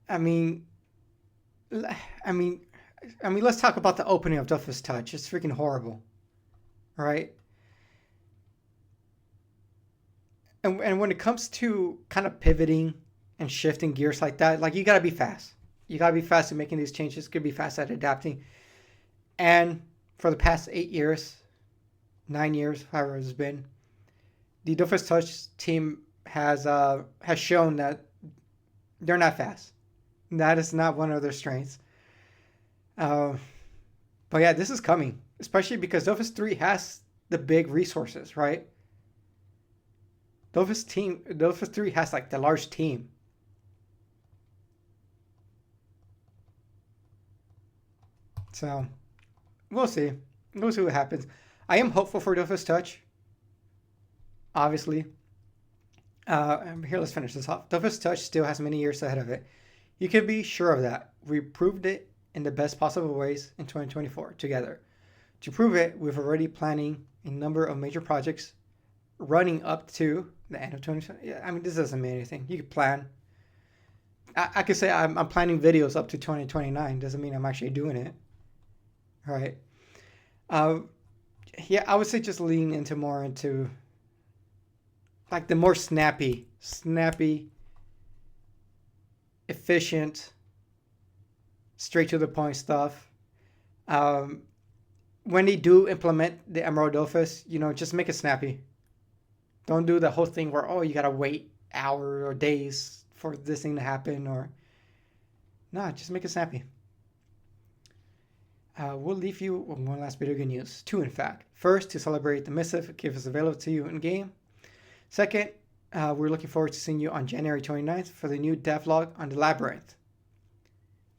I mean, let's talk about the opening of Dofus Touch. It's freaking horrible, right? And when it comes to kind of pivoting and shifting gears like that, like you gotta be fast. You gotta be fast at making these changes. You gotta be fast at adapting. And for the past 8 years, 9 years, however it's been, the Dofus Touch team has shown that they're not fast. That is not one of their strengths. But yeah, this is coming, especially because Dofus 3 has the big resources, right? Dofus 3 has like the large team. So we'll see. We'll see what happens. I am hopeful for Dofus Touch. Obviously. Here, let's finish this off. Dofus Touch still has many years ahead of it. You can be sure of that. We proved it in the best possible ways in 2024 together. To prove it, we're already planning a number of major projects running up to the end of 2020. Yeah, I mean, this doesn't mean anything. You can plan. I could say I'm planning videos up to 2029. Doesn't mean I'm actually doing it. All right. Yeah, I would say just lean more into like the more snappy, efficient, straight to the point stuff. When they do implement the Emerald Dofus, just make it snappy. Don't do the whole thing where, you gotta wait hours or days for this thing to happen, or just make it snappy. We'll leave you with one last bit of good news. 2, in fact. First, to celebrate the Missive, give us available to you in game. Second, we're looking forward to seeing you on January 29th for the new devlog on the Labyrinth.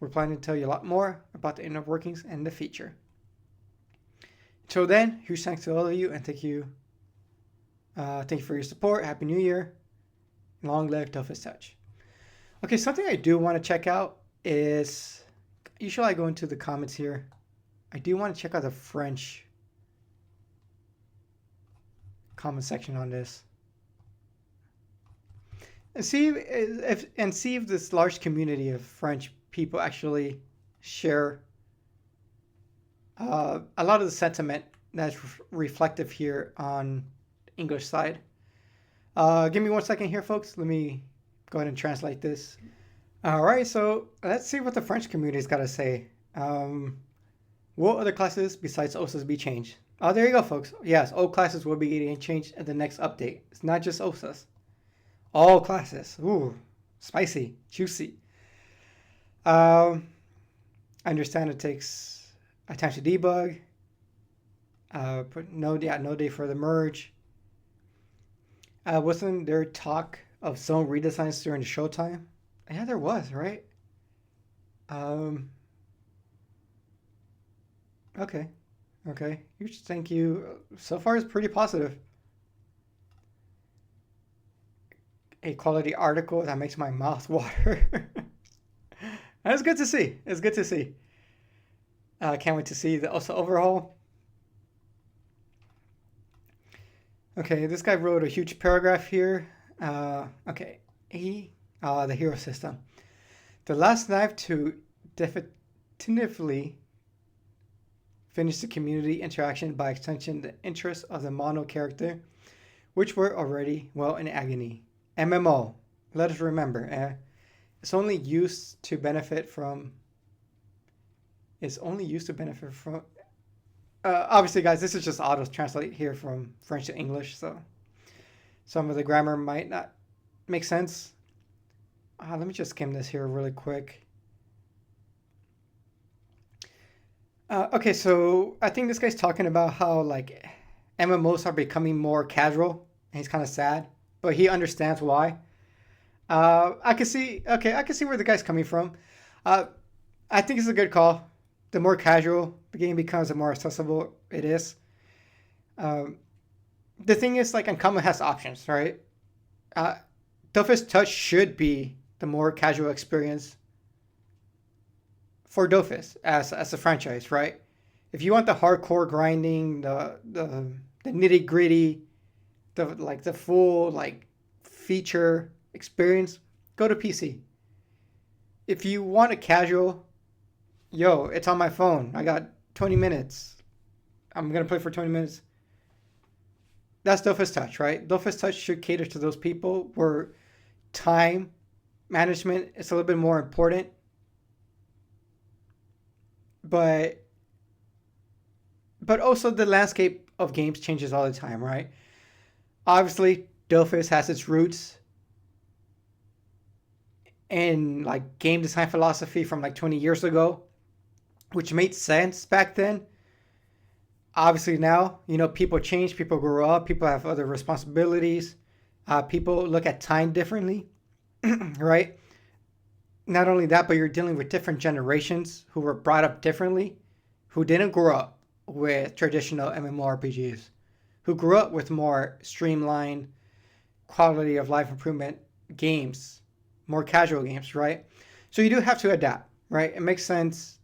We're planning to tell you a lot more about the inner workings and the feature. Until then, huge thanks to all of you, and thank you for your support. Happy New Year. Long live Dofus Touch. Okay, something I do want to check out is, usually I go into the comments here. I do want to check out the French comment section on this. And see if this large community of French people actually share a lot of the sentiment that's reflective here on the English side. Give me 1 second here, folks. Let me go ahead and translate this. All right, so let's see what the French community's got to say. What other classes besides OSAs be changed? Oh, there you go, folks. Yes, all classes will be getting changed at the next update. It's not just OSAs. All classes. Ooh, spicy, juicy. I understand it takes a time to debug. But no day for the merge. Wasn't there talk of zone redesigns during the showtime? Yeah, there was, right? Okay. Thank you. So far, it's pretty positive. A quality article that makes my mouth water. That's good to see. It's good to see. Can't wait to see the also overhaul. Okay, this guy wrote a huge paragraph here. Okay, the hero system. The last knife to definitively finish the community interaction, by extension the interests of the mono character, which were already well in agony. MMO, let us remember, it's only used to benefit from. Obviously, guys, this is just auto translate here from French to English, so some of the grammar might not make sense. Let me just skim this here really quick. Okay, so I think this guy's talking about how like MMOs are becoming more casual, and he's kind of sad, but he understands why. I can see. Okay, I can see where the guy's coming from. Uh, I think it's a good call. The more casual the game becomes, the more accessible it is. Um, the thing is, like, Uncommon has options, right? Uh, Dofus Touch should be the more casual experience for Dofus as a franchise, right? If you want the hardcore grinding, the nitty gritty, the full like feature experience, go to PC. If you want a casual, yo, it's on my phone. I got 20 minutes. I'm gonna play for 20 minutes. That's Dofus Touch, right? Dofus Touch should cater to those people where time management is a little bit more important. But also the landscape of games changes all the time, right? Obviously, Dofus has its roots in like game design philosophy from like 20 years ago, which made sense back then. Obviously now, people change, people grow up, people have other responsibilities, people look at time differently, right? Not only that, but you're dealing with different generations who were brought up differently, who didn't grow up with traditional MMORPGs, who grew up with more streamlined quality of life improvement games, more casual games, right? So you do have to adapt, right? It makes sense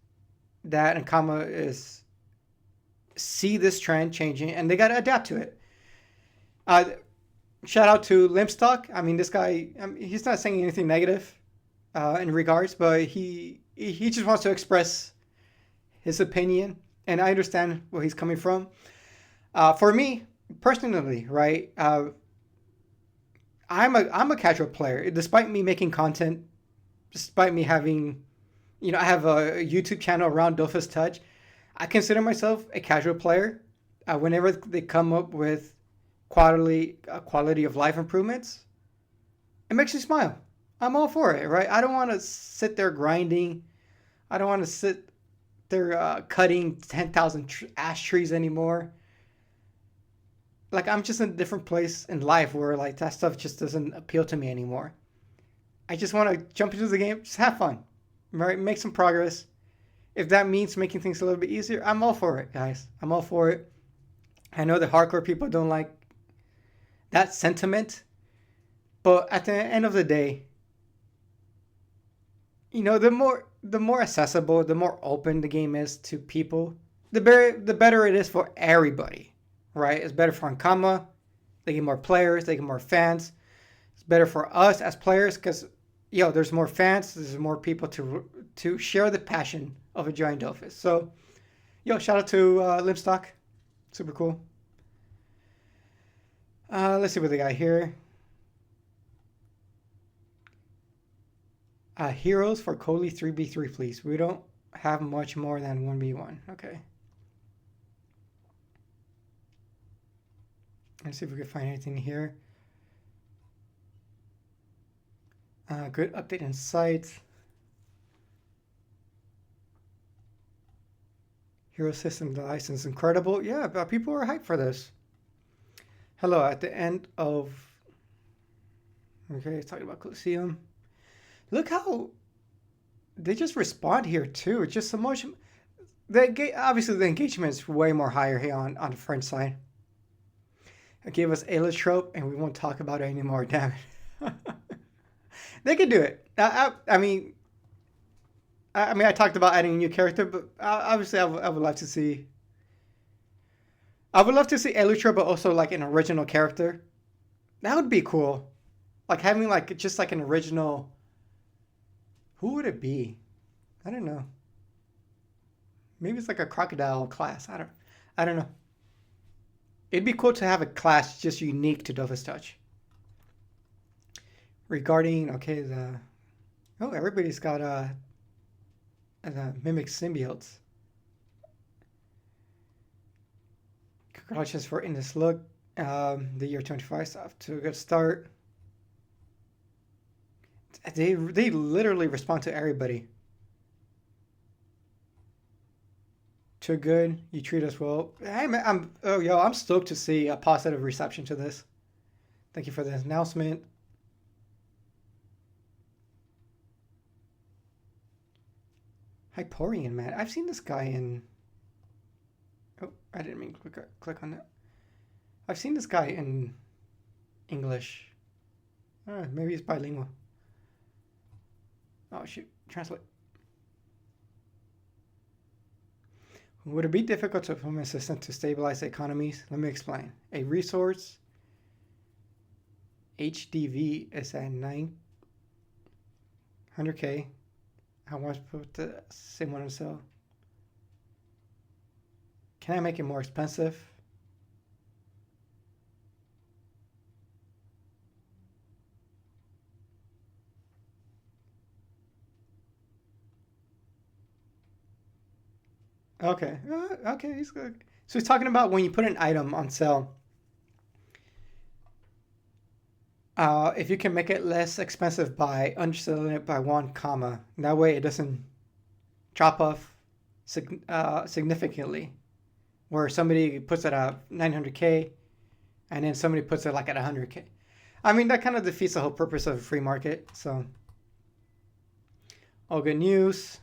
that Ankama is see this trend changing and they got to adapt to it. Shout out to Limpstock. I mean, this guy, he's not saying anything negative in regards, but he just wants to express his opinion, and I understand where he's coming from. For me personally, right? I'm a casual player, despite me making content, despite me having, I have a YouTube channel around Dofus Touch. I consider myself a casual player. Whenever they come up with quality of life improvements, it makes me smile. I'm all for it, right? I don't want to sit there grinding. I don't want to sit there cutting 10,000 ash trees anymore. Like, I'm just in a different place in life where like that stuff just doesn't appeal to me anymore. I just want to jump into the game, just have fun, right? Make some progress. If that means making things a little bit easier, I'm all for it, guys. I'm all for it. I know the hardcore people don't like that sentiment, but at the end of the day, the more accessible, the more open the game is to people, the better it is for everybody, right? It's better for Ankama. They get more players, they get more fans. It's better for us as players because, there's more fans, there's more people to share the passion of enjoying Dofus. So, shout out to Limpstock. Super cool. Let's see what they got here. Heroes for Koli 3v3, please. We don't have much more than 1v1. Okay. Let's see if we can find anything here. Good update in sight. Hero system license incredible. Yeah, but people are hyped for this. Hello, at the end of... Okay, talking about Kolossium. Look how they just respond here too. It's just so much... Obviously, the engagement is way more higher here on the French side. It gave us Elotrope, and we won't talk about it anymore, damn it. They could do it. I mean, I talked about adding a new character, but obviously, I would love to see. I would love to see Elytra, but also like an original character. That would be cool. Like having like just like an original. Who would it be? I don't know. Maybe it's like a crocodile class. I don't know. It'd be cool to have a class just unique to Dofus Touch. Regarding everybody's got mimic symbiotes. Congratulations for in this look. The year 25 stuff to a good start. They literally respond to everybody. Too good. You treat us well. Hey, man, I'm stoked to see a positive reception to this. Thank you for the announcement. Hyporian, man. I've seen this guy in... Oh, I didn't mean to click on that. I've seen this guy in English. Maybe he's bilingual. Oh, shoot. Translate. Would it be difficult to implement a system to stabilize the economies? Let me explain. A resource HDV is at 900K. I want to put the same one on sale. Can I make it more expensive? Okay, okay, he's good. So he's talking about when you put an item on sale, if you can make it less expensive by underselling it by 1 comma. That way it doesn't drop off significantly. Where somebody puts it at 900K and then somebody puts it like at 100K. I mean, that kind of defeats the whole purpose of a free market. So, all good news.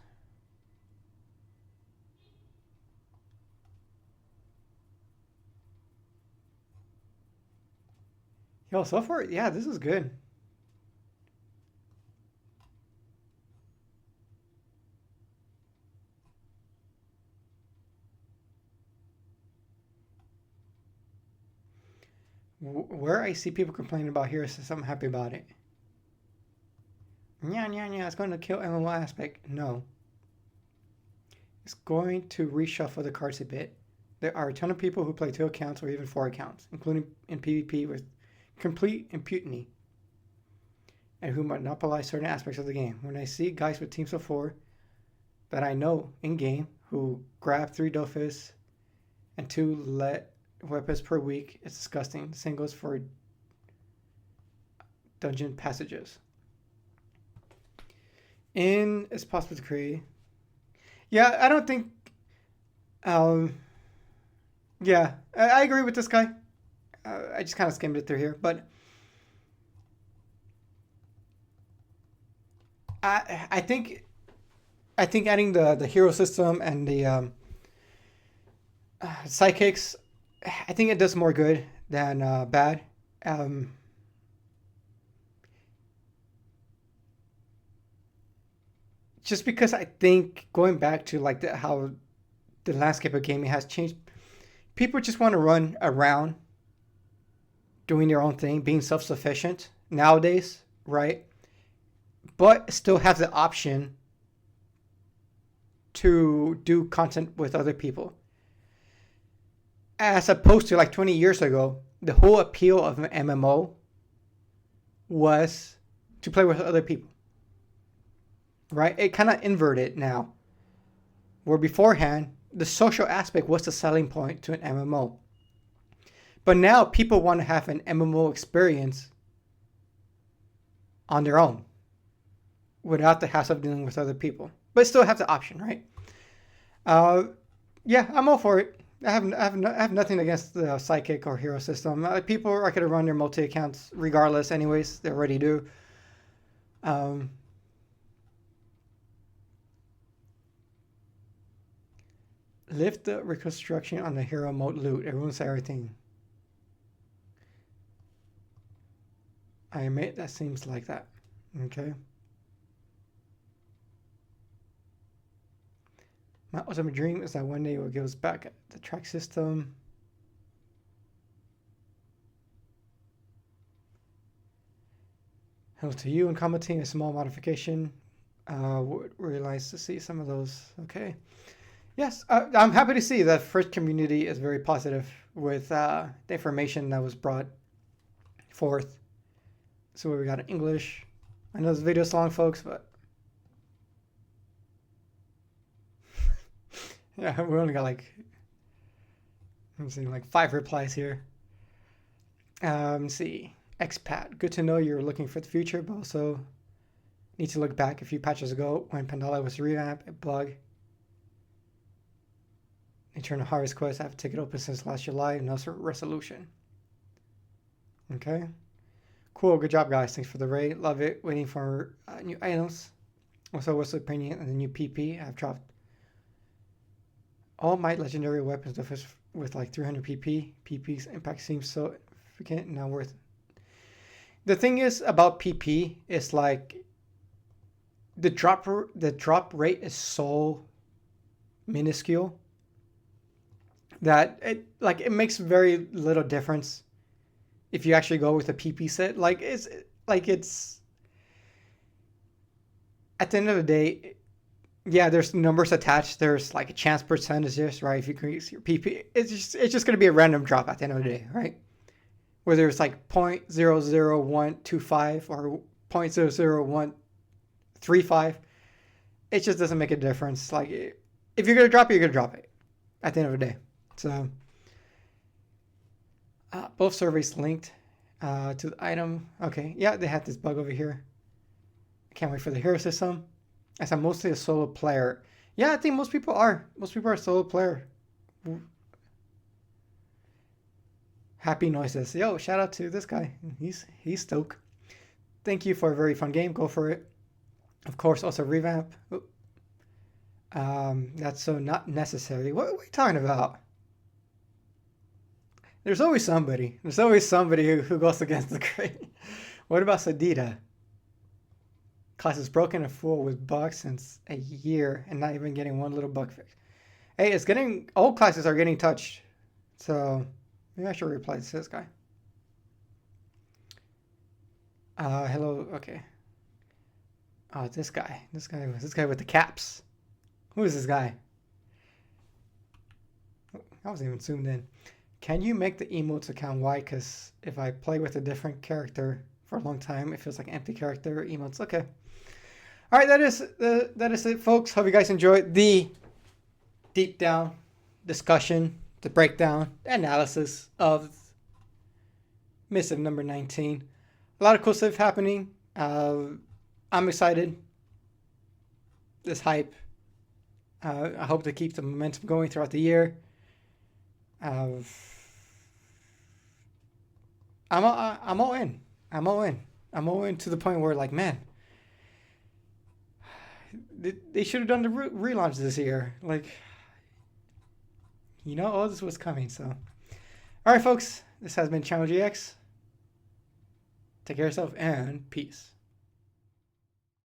Yo, so far, yeah, this is good. Where I see people complaining about here is I'm happy about it. Yeah, it's going to kill MMO aspect. No. It's going to reshuffle the cards a bit. There are a ton of people who play 2 accounts or even 4 accounts, including in PvP with complete impunity, and who monopolize certain aspects of the game. When I see guys with teams of 4 that I know in-game who grab 3 Dofus and 2 let weapons per week, it's disgusting. Same goes for dungeon passages. It's possible to create. Yeah, I don't think... yeah, I agree with this guy. I just kind of skimmed it through here, but I think adding the hero system and the Sidekicks, I think it does more good than bad. Just because I think going back to like how the landscape of gaming has changed, people just want to run around doing their own thing, being self-sufficient nowadays, right? But still have the option to do content with other people. As opposed to like 20 years ago, the whole appeal of an MMO was to play with other people, right? It kind of inverted now, where beforehand, the social aspect was the selling point to an MMO. But now people want to have an MMO experience on their own without the hassle of dealing with other people, but still have the option, right? Yeah, I'm all for it. I have nothing against the Psychic or hero system. People are going to run their multi-accounts regardless anyways. They already do. Lift the reconstruction on the hero mode loot. It ruins everything. I admit that seems like that. Okay. My ultimate dream is that one day it will give us back the track system. Hello to you and commenting a small modification. Would realize to see some of those. Okay. Yes, I'm happy to see that first community is very positive with the information that was brought forth. So we got in English. I know this video is long, folks, but yeah, we only got like, I'm seeing like 5 replies here. Let's see. Expat. Good to know you're looking for the future, but also need to look back a few patches ago when Pandala was revamped, a bug. Eternal Harvest Quest. I have a ticket open since last July. No resolution. Okay. Cool. Good job, guys. Thanks for the raid. Love it. Waiting for new items. Also, what's the opinion on the new PP? I've dropped All might legendary weapons Dofus with like 300 PP. PP's impact seems so freaking not worth it. The thing is about PP is like the drop rate is so minuscule that it makes very little difference if you actually go with a PP set. It's at the end of the day, yeah, there's numbers attached. There's like a chance percentages, right? If you increase your PP, it's just going to be a random drop at the end of the day, right? Whether it's like 0.00125 or 0.00135, it just doesn't make a difference. Like, if you're going to drop it, you're going to drop it at the end of the day. So, both surveys linked to the item. Okay, yeah, they had this bug over here. I can't wait for the hero system. As I'm mostly a solo player. Yeah, I think most people are. Most people are a solo player. Happy noises. Yo, shout out to this guy. He's stoked. Thank you for a very fun game. Go for it. Of course, also revamp. That's so not necessary. What are we talking about? There's always somebody. There's always somebody who goes against the grain. What about Sadida? Class is broken and full with bugs since a year and not even getting one little bug fix. Hey, it's getting... All classes are getting touched. So, maybe I should reply to this guy. Hello, okay. Oh, this guy with the caps. Who is this guy? I wasn't even zoomed in. Can you make the emotes account wide? Because if I play with a different character for a long time, it feels like an empty character emotes. Okay. All right, that is it, folks. Hope you guys enjoyed the deep down discussion, the breakdown, analysis of Missive number 19. A lot of cool stuff happening. I'm excited. This hype. I hope to keep the momentum going throughout the year. I'm all in. I'm all in to the point where, like, man, they should have done the relaunch this year. Like, all this was coming. So, all right, folks, this has been Channel GX. Take care of yourself and peace.